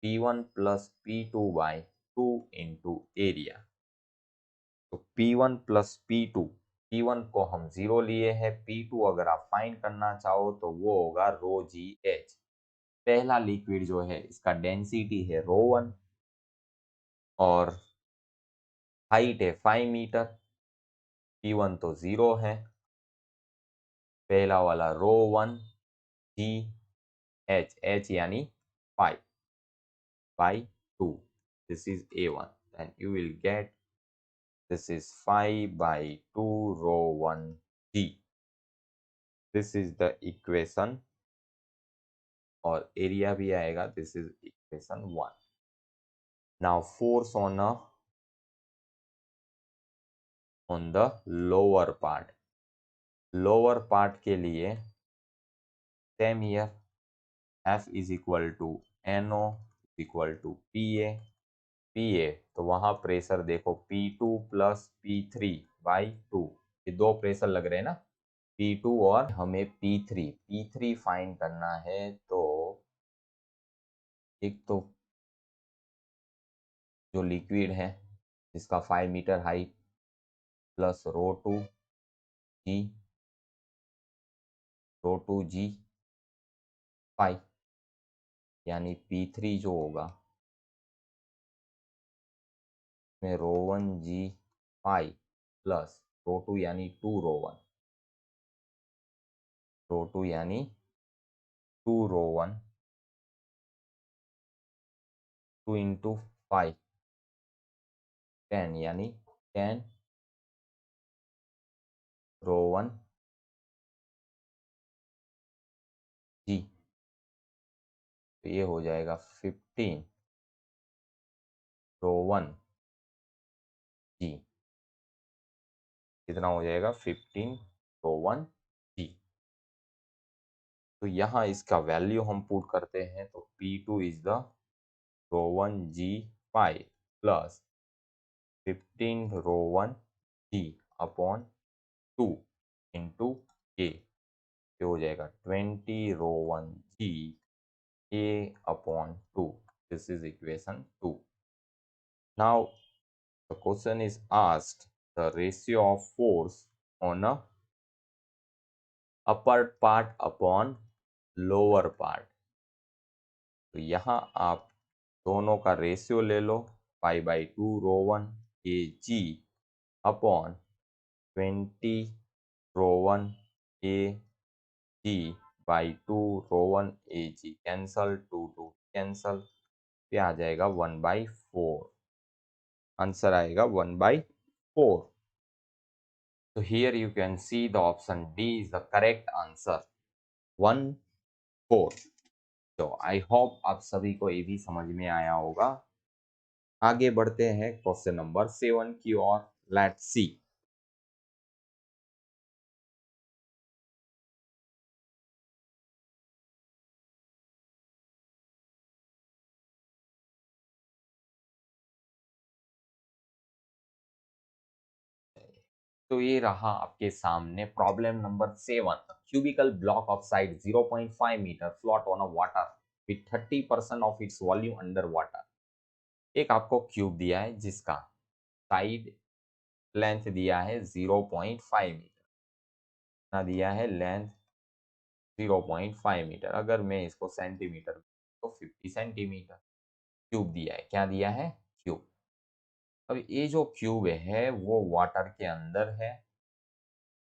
P1 plus P2 by 2 into area. तो P1 प्लस P2, P1 को हम zero लिए हैं, P2 अगर आप फाइंड करना चाहो तो वो होगा रो जी एच। पहला लिक्विड जो है इसका डेंसिटी है ρ1 और हाइट है 5 मीटर। P1 तो जीरो है, पहला वाला ρ1 जी एच, एच यानी 5 by 2, this is A1, then you will get this is 5 by 2 ρ1 g. This is the equation और एरिया भी आएगा, this is equation 1। Now force on the lower part, lower part के लिए same here, F is equal to NO equal to PA। तो वहां pressure देखो P2 plus P3 by 2, ये दो प्रेशर लग रहे हैं ना, P2 और हमें P3 फाइंड करना है। तो एक तो जो लिक्विड है जिसका 5 metre height plus g rho two g 5, यानी P3 जो होगा में ρ1g 5 प्लस रो टू यानी 2 ρ1 यानी 2 ρ1 2 इंटू 5 10 यानी 10 ρ1g। तो ये हो जाएगा 15 ρ1g। कितना हो जाएगा? 15 ρ1g। तो यहाँ इसका वैल्यू हम पुट करते हैं, तो P2 is the rho 1 G5 plus 15 rho 1 G upon 2 into K, ये हो जाएगा 20 rho 1 G A upon 2. This is equation 2. Now the question is asked the ratio of force on a upper part upon lower part. तो यहाँ आप दोनों का ratio ले लो, pi by 2 rho 1 A g upon 20 rho 1 A g by 2 rho 1 A g, cancel 2 2 cancel, पे आ जाएगा 1/4, आंसर आएगा 1/4. So here you can see the option D is the correct answer, 1/4. तो आई होप आप सभी को ये भी समझ में आया होगा। आगे बढ़ते हैं क्वेश्चन नंबर 7 की ओर, लेट्स सी। तो ये रहा आपके सामने problem number 7। Cubical block of side 0.5 metre float on a water with 30% of its volume under water. एक आपको क्यूब दिया है जिसका साइड लेंथ दिया है 0.5 मीटर, ना दिया है लेंथ 0.5 मीटर। अगर मैं इसको सेंटीमीटर तो 50 सेंटीमीटर। क्यूब दिया है, क्या दिया है? क्यूब। अब ये जो क्यूब है वो वाटर के अंदर है,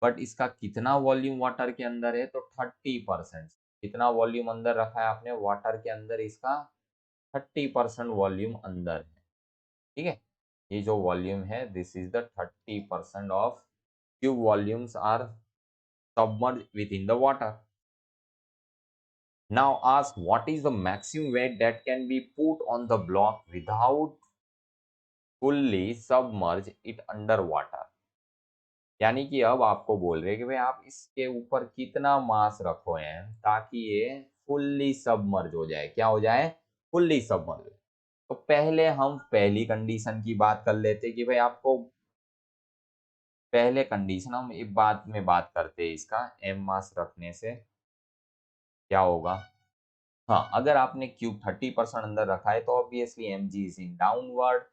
बट इसका कितना वॉल्यूम वाटर के अंदर है? तो 30%। कितना वॉल्यूम अंदर रखा है आपने वाटर के अंदर? इसका 30% वॉल्यूम अंदर है, ठीक है। ये जो वॉल्यूम है this is the 30% of cube volumes are submerged within the water. Now ask what is the maximum weight that can be put on the block without fully submerge it under water. यानी कि अब आपको बोल रहे हैं कि भाई आप इसके ऊपर कितना मास रखो हैं ताकि ये फुल्ली सबमर्ज हो जाए। क्या हो जाए? Fully submerge. तो पहले हम पहली कंडीशन की बात कर लेते कि भाई आपको पहले कंडीशन हम एक बात में बात करते हैं, इसका एम मास रखने से क्या होगा। हाँ, अगर आपने क्यूब 30% अंदर रखा है तो obviously m g is in downward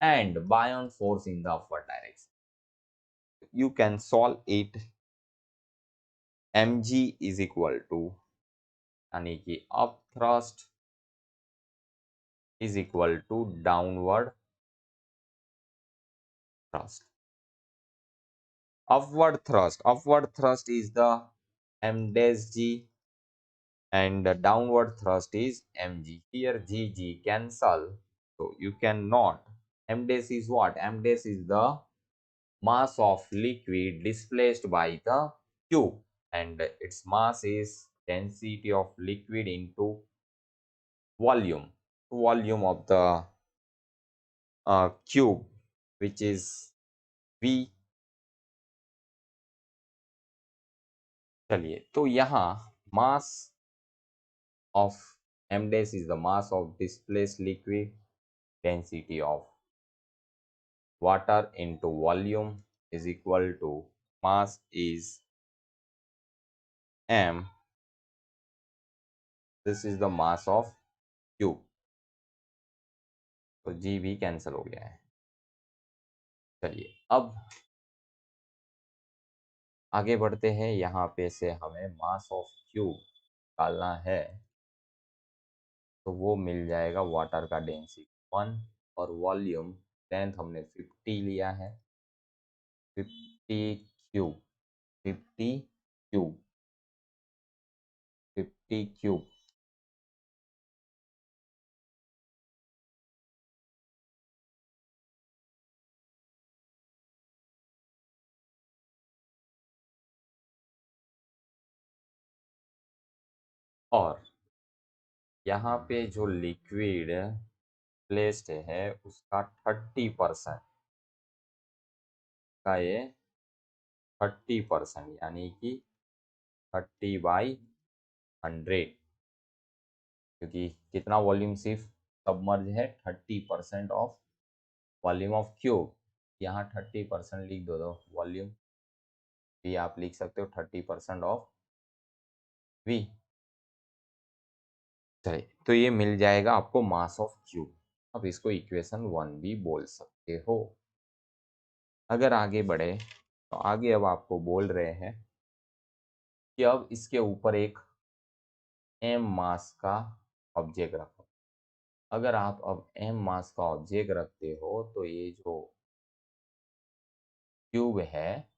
and buoyant force in the upward direction. You can solve it. M g is equal to, यानी कि up thrust is equal to downward thrust. Upward thrust is the m dash g and the downward thrust is mg. Here gg cancel, so you cannot. M dash is what? M dash is the mass of liquid displaced by the cube, and its mass is density of liquid into volume of the cube, which is v। चलिए, तो यहाँ mass of m dash is the mass of displaced liquid, density of water into volume is equal to mass is m, this is the mass of cube। तो जी भी cancel हो गया है। चलिए अब आगे बढ़ते हैं। यहाँ पे से हमें मास ऑफ क्यूब निकालना है, तो वो मिल जाएगा वाटर का डेंसिटी 1 और वॉल्यूम लेंथ हमने 50 लिया है। 50 क्यूब 50 क्यूब 50 क्यूब और यहाँ पे जो लिक्विड प्लेस्ड है उसका 30% का ये 30%, यानी कि 30/2 100, क्योंकि कितना वॉल्यूम सिर्फ सबमर्ज है 30% ऑफ वॉल्यूम ऑफ क्यूब। यहाँ 30% लिख दो वॉल्यूम, भी आप लिख सकते हो 30% ऑफ वी। चलिए, तो ये मिल जाएगा आपको मास ऑफ क्यूब। अब इसको इक्वेशन 1 भी बोल सकते हो। अगर आगे बढ़े तो आगे अब आपको बोल रहे हैं कि अब इसके ऊपर एक m मास का ऑब्जेक्ट रखो। अगर आप अब m मास का ऑब्जेक्ट रखते हो तो ये जो क्यूब है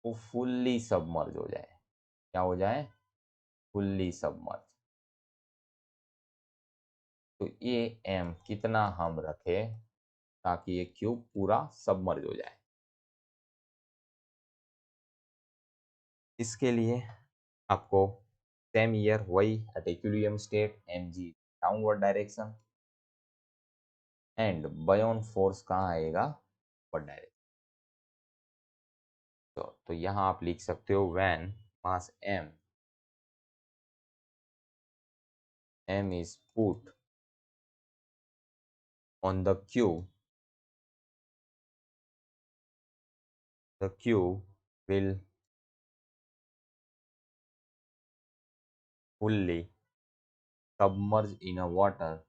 वो फुल्ली सबमर्ज हो जाए। क्या हो जाए? Fully submerge. तो ये m कितना हम रखें ताकि ये क्यूब पूरा सबमर्ज हो जाए? इसके लिए आपको सेम ईयर वही at equilibrium state mg downward direction and buoyant force कहाँ आएगा? Upward direction. तो यहाँ आप लिख सकते हो when mass m is put on the cube will fully submerge in a water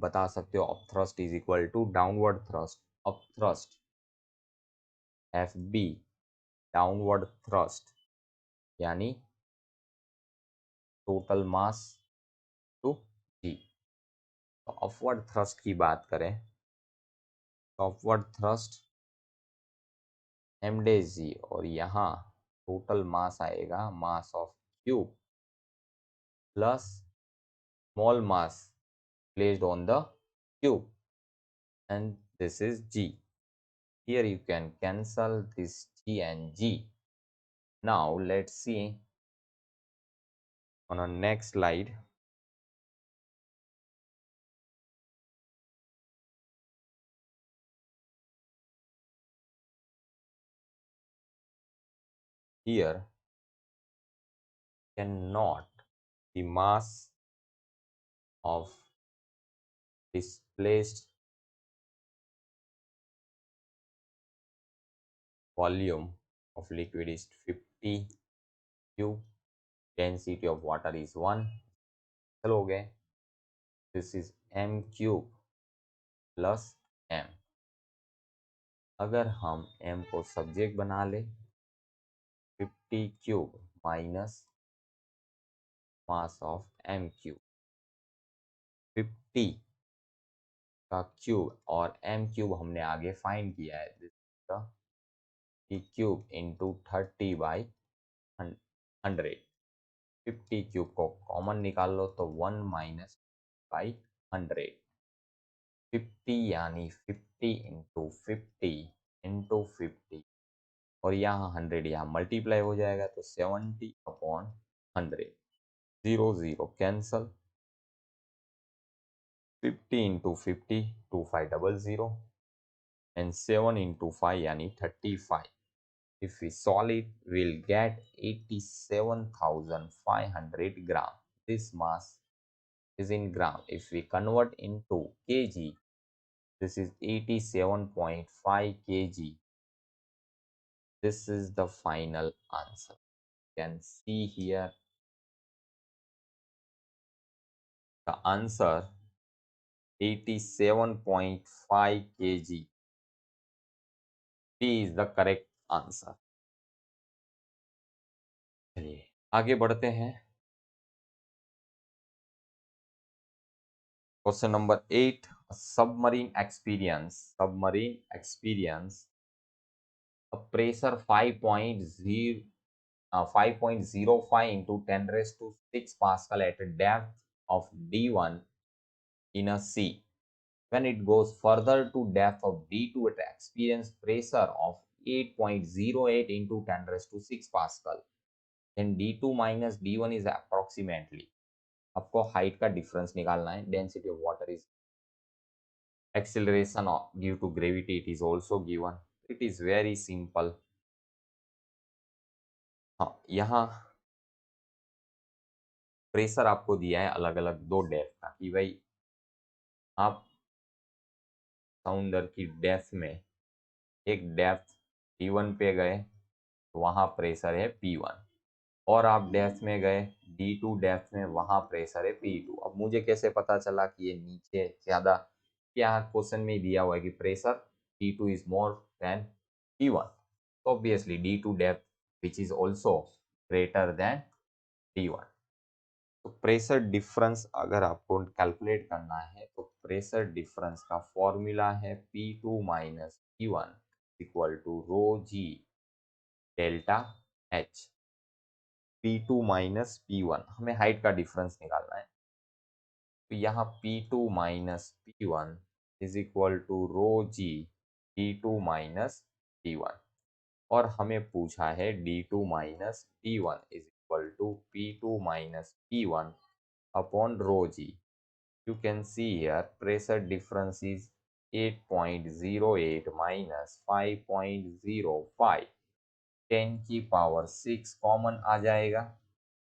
बता सकते हो up thrust is equal to downward thrust. Up thrust f b, downward thrust यानी टोटल मास टू जी। तो upward thrust की बात करें तो upward thrust m d g, और यहाँ टोटल मास आएगा mass of cube plus small mass placed on the cube, and this is g. Here you can cancel this g and g. Now let's see on our next slide. Here cannot the mass of displaced volume of liquid is 50 cube, density of water is 1. चलो हो गए। This is m cube plus m। अगर हम m को subject बना ले 50 cube minus mass of m cube, 50 का cube और m क्यूब हमने आगे फाइंड किया है, क्यूब इंटू 30/100। 50 क्यूब को कॉमन निकाल लो तो 1 माइनस बाई 100। 50 यानी 50 इंटू 50 इंटू 50, और यहाँ 100 यहाँ मल्टीप्लाई हो जाएगा तो 70/100। 0 0 cancel. 50 into 50 2500 and 7 into 5 yani 35. If we solve it, we'll get 87,500 gram. This mass is in gram. If we convert into kg, this is 87.5 kg. This is the final answer. You can see here the answer 87.5 kg. B is the correct answer. चलिए आगे बढ़ते हैं। Question number 8, submarine experience. Submarine experience. A pressure 5.05 into 10 raised to 6 Pascal at a depth of D1 in a sea. When it goes further to depth of D2, it experiences pressure of 8.08 into 10 raised to 6 Pascal. Then D2 minus D1 is approximately. आपको height का difference निकालना है। Density of water is Acceleration due to gravity, it is also given. It is very simple. हाँ, यहाँ pressure आपको दिया है अलग अलग दो डेप्थ का, कि भाई आप समुंदर की डेप्थ में एक डेप्थ D1 पे गए तो वहाँ प्रेशर है P1, और आप डेप्थ में गए D2 डेप्थ में, वहाँ प्रेशर है P2। अब मुझे कैसे पता चला कि ये नीचे ज़्यादा, यहाँ क्वेश्चन में ही दिया हुआ है कि pressure P2 is more than P1, तो obviously D2 depth which is also greater than D1। तो प्रेशर डिफरेंस अगर आपको कैलकुलेट करना है तो प्रेशर डिफरेंस का फॉर्मूला है P2 minus P1 equal to rho g delta H। P2 minus P1, हमें हाइट का डिफरेंस निकालना है, तो यहाँ P2 minus P1 is equal to rho g D2 minus P1, और हमें पूछा है D2 minus P1 is equal to P2 minus P1 upon rho g. You can see here pressure difference is 8.08 minus 5.05, 10 की power 6 common आ जाएगा।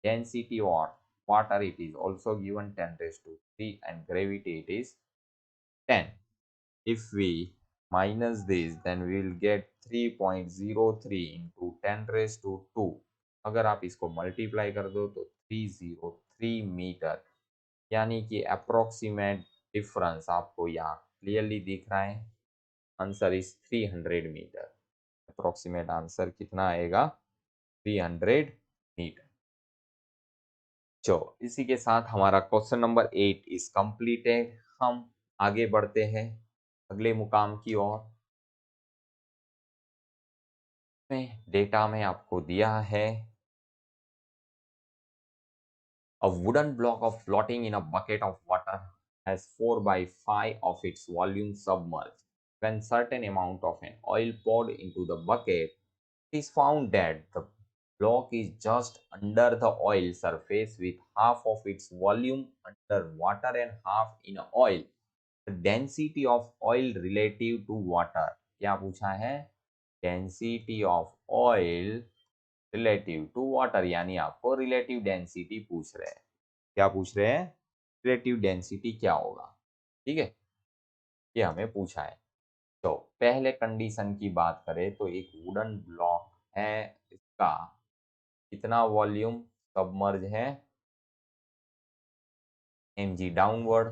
Density और water it is also given 10 raised to 3 and gravity it is 10. If we minus this then we will get 3.03 into 10 raised to 2। अगर आप इसको multiply कर दो तो 303 metre, यानी कि अप्रोक्सीमेट डिफरेंस आपको यहाँ क्लियरली दिख रहा है। Answer is 300 metre. Approximate answer कितना आएगा? 300 मीटर। चलो, इसी के साथ हमारा क्वेश्चन नंबर 8 इज कंप्लीटेड। हम आगे बढ़ते हैं अगले मुकाम की ओर। डेटा में आपको दिया है a wooden block of floating in a bucket of water has 4 by 5 of its volume submerged. When certain amount of an oil poured into the bucket, it is found that the block is just under the oil surface with half of its volume under water and half in oil. The density of oil relative to water. क्या पूछा है? Density of oil relative to water, यानी आपको relative density पूछ रहे हैं। क्या पूछ रहे हैं? रिलेटिव डेंसिटी क्या होगा। ठीक है, ये हमें पूछा है। तो पहले कंडीशन की बात करें तो एक वुडन ब्लॉक है, इसका कितना वॉल्यूम सबमर्ज है? mg downward,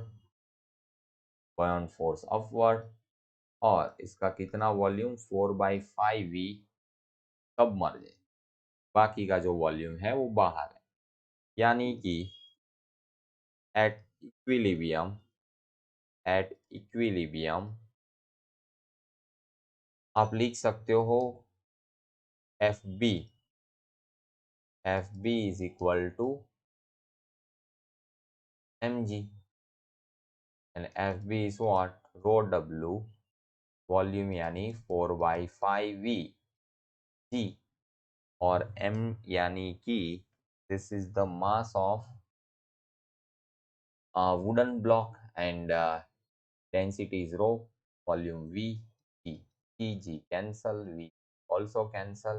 buoyant force upward, और इसका कितना वॉल्यूम 4/5v सबमर्ज है। बाकी का जो वॉल्यूम है वो बाहर है, यानी कि एट इक्विलिब्रियम आप लिख सकते हो FB is equal to mg, and FB is what? Rho W, volume यानी 4/5v g, और m यानी कि this is the mass of wooden block, and density is rho, volume v, g cancel, v also cancel,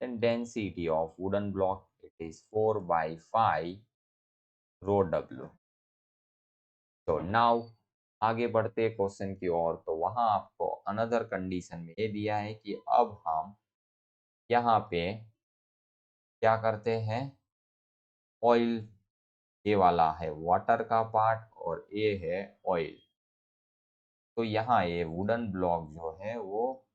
and density of wooden block it is 4/5 rho w। तो now आगे बढ़ते question की ओर, तो वहां आपको अनदर कंडीशन में ये दिया है कि अब हम यहाँ पे क्या करते हैं, ऑयल, ये वाला है वाटर का पार्ट और ये है ऑयल। तो यहाँ ये वुडन ब्लॉक जो है वो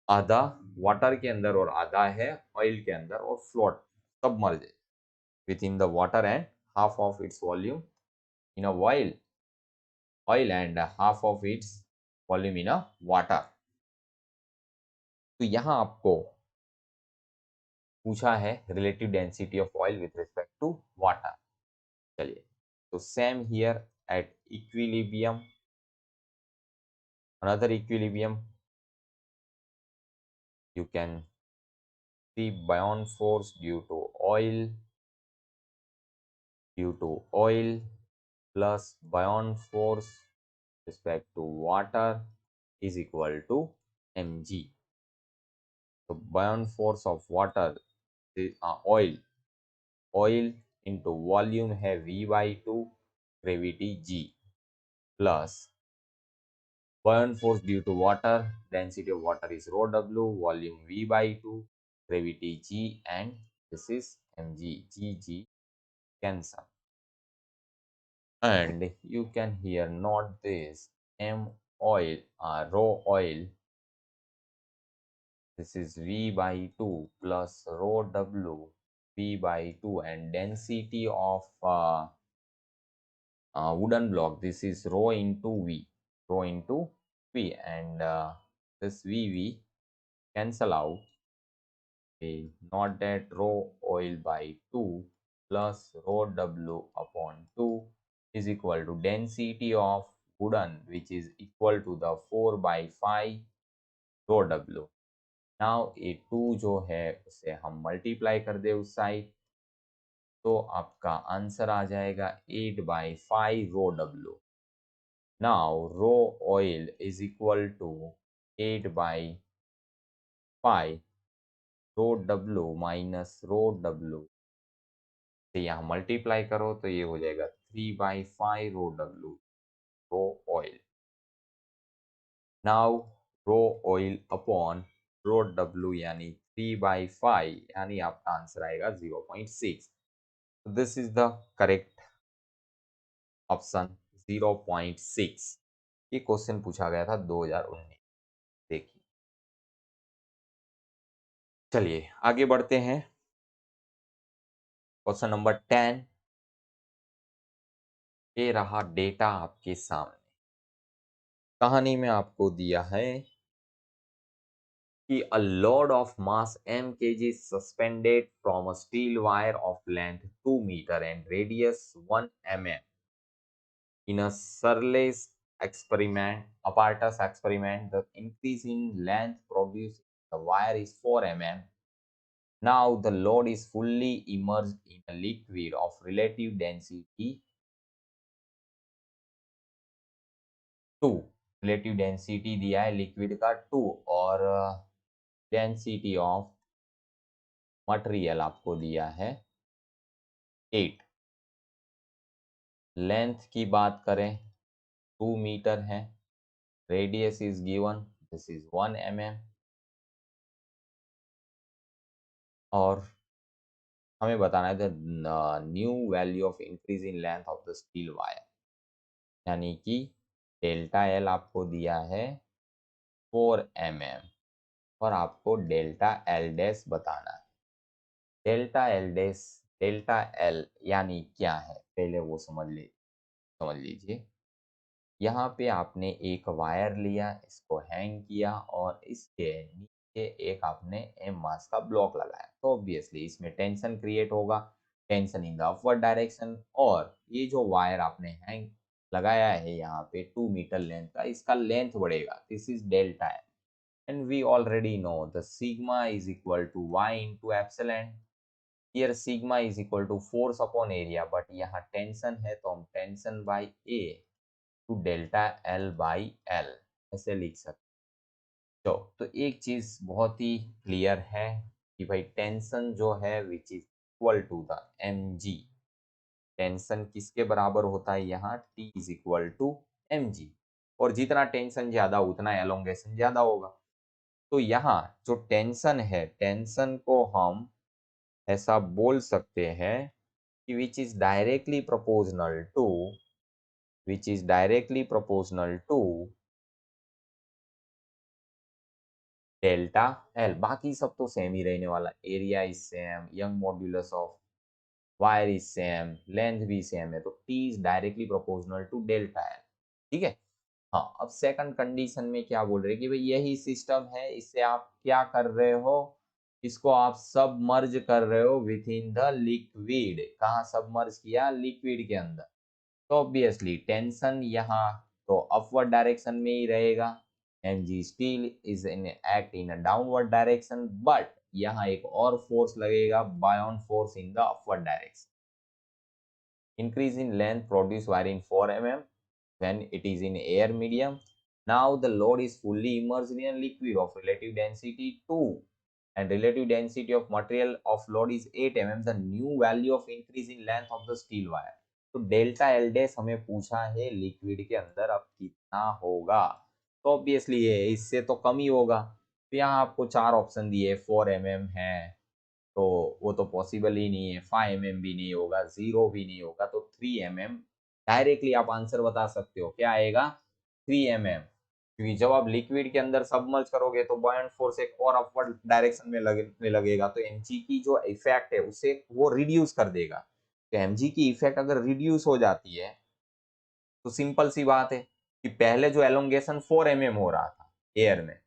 आधा वाटर के अंदर और आधा है ऑयल के अंदर, और float submerge within the water and half of its volume in a oil and half of its volume in a water. तो यहाँ आपको पूछा है relative density of oil with respect to water. चलिए, तो same here at equilibrium, another equilibrium, you can see Byon force due to oil plus Byon force respect to water is equal to mg. So buoyant force of water is oil into volume है v by 2, gravity g, plus buoyant force due to water, density of water is rho w, volume v by 2, gravity g, and this is mg. G cancel. And you can here note this m oil, rho oil, this is v by 2 plus rho w v by 2, and density of wooden block, this is rho into v, and this v cancel out. We note that rho oil by 2 plus rho w upon 2 is equal to density of wooden, which is equal to the 4 by 5 rho w. Now ये 2 जो है उसे हम multiply कर दे उस side, तो आपका answer आ जाएगा 8 by 5 rho w. Now rho oil is equal to 8 by 5 rho w minus rho w से यहाँ मल्टीप्लाई करो तो ये हो जाएगा 3 by 5 rho w rho oil. Now rho oil upon rho w यानी 3 by 5 यानी आपका आंसर आएगा 0.6. So this is the correct option 0.6. ये क्वेश्चन पूछा गया था 2019. देखिए, चलिए आगे बढ़ते हैं. Question number 10. ये रहा डेटा आपके सामने. कहानी में आपको दिया है कि a load of mass m kg is suspended from a steel wire of length 2 meter and radius 1 mm in a Searles experiment, apparatus experiment. The increase in length produced in the wire is 4 mm. Now the load is fully immersed in a liquid of relative density 2. Relative density दिया है liquid का 2 और density of material आपको दिया है 8. Length की बात करें 2 मीटर है, radius is given, this is 1 mm, और हमें बताना है the new value of increase in length of the steel wire, यानी कि डेल्टा एल आपको दिया है 4 mm और आपको डेल्टा एल डैश बताना है. Delta L dash, delta L यानी क्या है पहले वो समझ लीजिए. यहाँ पे आपने एक वायर लिया, इसको हैंग किया और इसके नीचे एक आपने एम मास का ब्लॉक लगाया, तो ऑब्वियसली इसमें टेंशन क्रिएट होगा, tension in the upward direction. और ये जो वायर आपने हैंग लगाया है यहाँ पे 2 मीटर लेंथ का, इसका लेंथ बढ़ेगा. This is delta l and we already know the sigma is equal to y into epsilon. Here sigma is equal to force upon area, but यहाँ टेंशन है तो हम tension by a to delta l by l ऐसे लिख सकते. तो एक चीज बहुत ही क्लियर है कि भाई टेंशन जो है which is equal to the m g. Tension किसके बराबर होता है यहाँ, t is equal to m g, और जितना टेंशन ज्यादा उतना एलोंगेशन ज्यादा होगा. तो यहाँ जो टेंशन है, टेंशन को हम ऐसा बोल सकते हैं कि which is directly proportional to delta l. बाकी सब तो सेम ही रहने वाला, area is same, young modulus of wire is same, length भी सेम है, तो t is directly proportional to delta l. ठीक है. हाँ, अब सेकंड कंडीशन में क्या बोल रहे हैं कि भाई यही सिस्टम है, इससे आप क्या कर रहे हो, इसको आप सबमर्ज कर रहे हो विथ इन द लिक्विड. कहाँ सबमर्ज किया, लिक्विड के अंदर. तो ऑब्वियसली टेंशन यहाँ तो अपवर्ड डायरेक्शन में ही रहेगा. mg still is in act in a downward direction, but यहाँ एक और फोर्स लगेगा, buoyant force in the upward direction. Increase in length produce wire in 4 mm when it is in air medium. Now the load is fully immersed in a liquid of relative density 2 and relative density of material of load is 8 mm. The new value of increase in length of the steel wire. तो delta L dash हमें पूछा है liquid के अंदर अब कितना होगा, तो ऑब्वियसली ये इससे तो कम ही होगा। तो यहाँ आपको 4 ऑप्शन दिए, 4 mm है तो वो तो पॉसिबल ही नहीं है, 5 mm भी नहीं होगा, 0 भी नहीं होगा, तो 3 mm डायरेक्टली आप आंसर बता सकते हो। क्या आएगा? 3 mm, क्योंकि जब आप लिक्विड के अंदर सबमर्ज करोगे तो बॉयंट फोर्स एक और अपवर्ड डायरेक्शन में लगने लगेगा, तो mg की जो इफेक्ट है उसे वो रिड्यूस कर देगा। तो mg की इफेक्ट अगर रिड्यूस हो जाती है तो सिंपल सी बात है कि पहले जो एलोंगेशन 4 mm हो रहा था एयर में,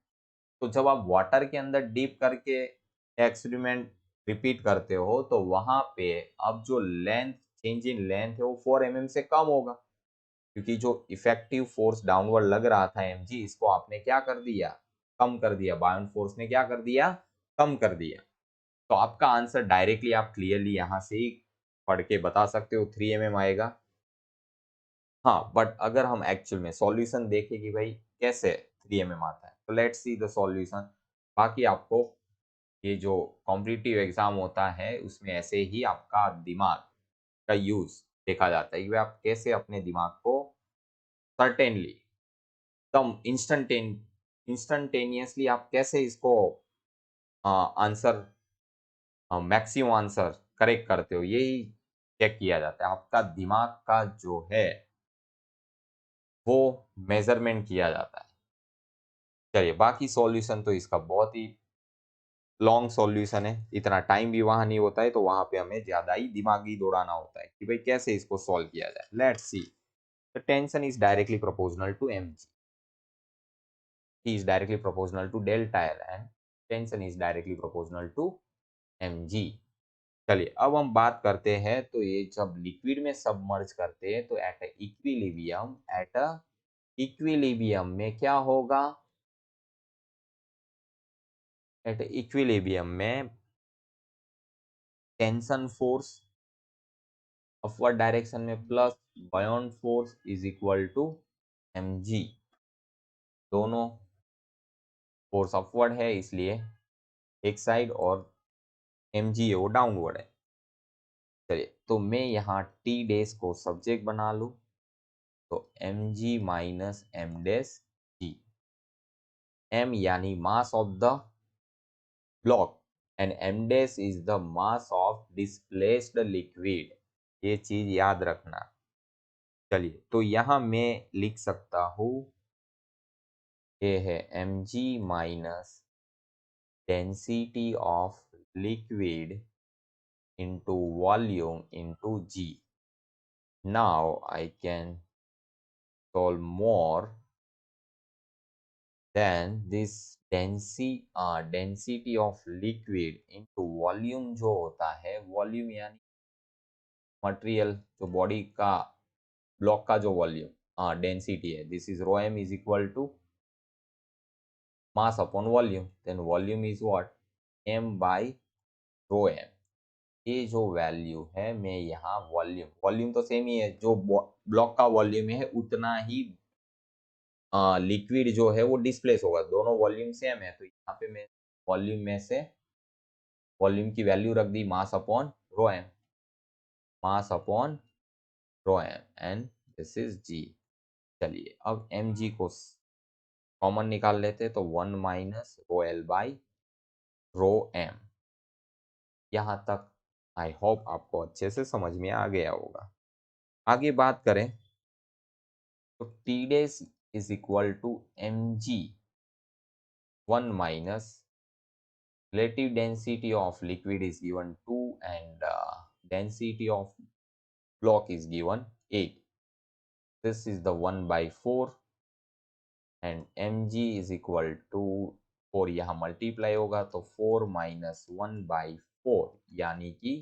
तो जब आप वाटर के अंदर डीप करके एक्सपेरिमेंट रिपीट करते हो तो वहां पे अब जो लेंथ चेंज इन लेंथ है वो 4 mm से कम होगा, क्योंकि जो इफेक्टिव फोर्स डाउनवर्ड लग रहा था mg, इसको आपने क्या कर दिया? कम कर दिया। बायोन फोर्स ने क्या कर दिया? कम कर दिया। तो आपका आंसर डायरेक्टली आप क्लियरली यहाँ से ही पढ़ के बता सकते हो, 3 mm आएगा। हाँ, बट अगर हम एक्चुअल में सॉल्यूशन देखें कि भाई कैसे 3 mm आता है, तो लेट्स सी द सॉल्यूशन। बाकी आपको ये जो कॉम्पिटिटिव एग्जाम होता है उसमें ऐसे ही आपका दिमाग का यूज देखा जाता है कि भाई आप कैसे अपने दिमाग को सर्टेनली एकदम इंस्टेंटेनियसली आप कैसे इसको आंसर मैक्सिमम आंसर करेक्ट करते हो, यही चेक किया जाता है। आपका दिमाग का जो है वो मेजरमेंट किया जाता है। चलिए, बाकी सॉल्यूशन तो इसका बहुत ही लॉन्ग सॉल्यूशन है, इतना टाइम भी वहां नहीं होता है, तो वहां पे हमें ज्यादा ही दिमाग ही दौड़ाना होता है कि भाई कैसे इसको सॉल्व किया जाए। Let's see. The tension is directly proportional to mg, is directly proportional to delta L and tension is directly proportional to mg। चलिए, अब हम बात करते हैं, तो ये जब लिक्विड में सबमर्ज करते हैं तो एट अ इक्विलिब्रियम में क्या होगा? एट इक्विलिब्रियम में टेंशन फोर्स अपवर्ड डायरेक्शन में plus buoyant force is equal to mg। दोनों फोर्स अपवर्ड है इसलिए एक साइड, और mg है वो डाउनवर्ड है। चलिए, तो मैं यहाँ टी डैश को सब्जेक्ट बना लूँ, तो mg minus m dash g। m यानी मास of the block and m dash is the mass of displaced liquid, ये चीज याद रखना। चलिए, तो यहाँ मैं लिख सकता हूँ, ये है mg minus density of liquid into volume into g। Now I can solve more than this density of liquid into volume जो होता है, वॉल्यूम यानी मटेरियल जो बॉडी का ब्लॉक का जो वॉल्यूम डेंसिटी है, this is rho m is equal to mass upon volume, then volume is what? M by rho m. ये जो वैल्यू है, मैं यहाँ वॉल्यूम वॉल्यूम तो सेम ही है, जो ब्लॉक का वॉल्यूम है उतना ही लिक्विड जो है वो डिस्प्लेस होगा, दोनों वॉल्यूम सेम है, तो यहाँ पे मैं वॉल्यूम में से वॉल्यूम की वैल्यू रख दी mass upon rho m, mass upon rho m and this is g. चलिए, अब एम जी को कॉमन निकाल लेते हैं, तो 1 minus rho l by rho m. यहाँ तक आई होप आपको अच्छे से समझ में आ गया होगा। आगे बात करें तो t dash is equal to m g 1 minus relative density of liquid is given 2 and density of block is given 8। This is the 1 by 4 and mg is equal to 4, यहाँ मल्टीप्लाई होगा तो 4 minus 1 by 4 यानी कि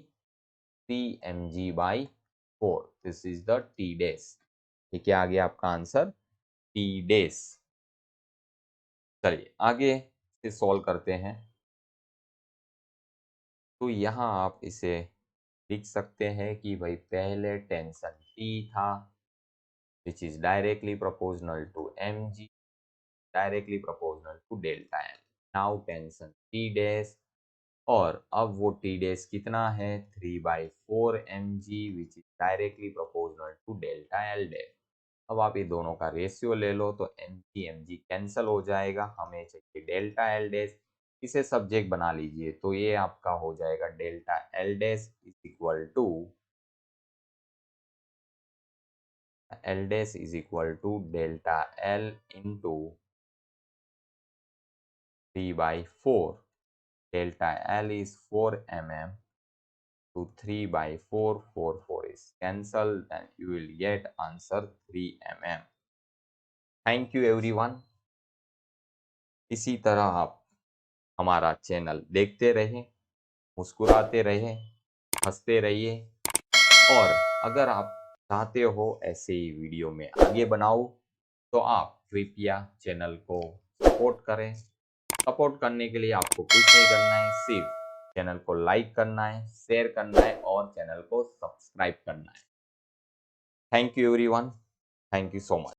3 mg by 4। This is the T days. ये क्या आ गया आपका answer? T days. चलिए, आगे से सॉल्व करते हैं। तो यहाँ आप इसे लिख सकते हैं कि भाई पहले टेंशन T था, which is directly proportional to mg, directly proportional to delta L. Now tension T dash, और अब वो T डैश कितना है 3/4 mg विच is directly proportional to delta L dash. अब आप ये दोनों का रेशियो ले लो तो mg mg कैंसल हो जाएगा, हमें चाहिए डेल्टा L डैश। इसे सब्जेक्ट बना लीजिए तो ये आपका हो जाएगा delta L dash is equal to delta L into 3/4. Delta L is 4 mm, to 3/4, 4 is cancelled, and you will get answer 3 mm. Thank you everyone. इसी तरह आप हमारा चैनल देखते रहें, मुस्कुराते रहें, हंसते रहिए, और अगर आप चाहते हो ऐसे ही वीडियो में आगे बनाऊं तो आप कृपया चैनल को सपोर्ट करें। सपोर्ट करने के लिए आपको कुछ नहीं करना है, सिर्फ चैनल को लाइक करना है, शेयर करना है और चैनल को सब्सक्राइब करना है। Thank you everyone, thank you so much.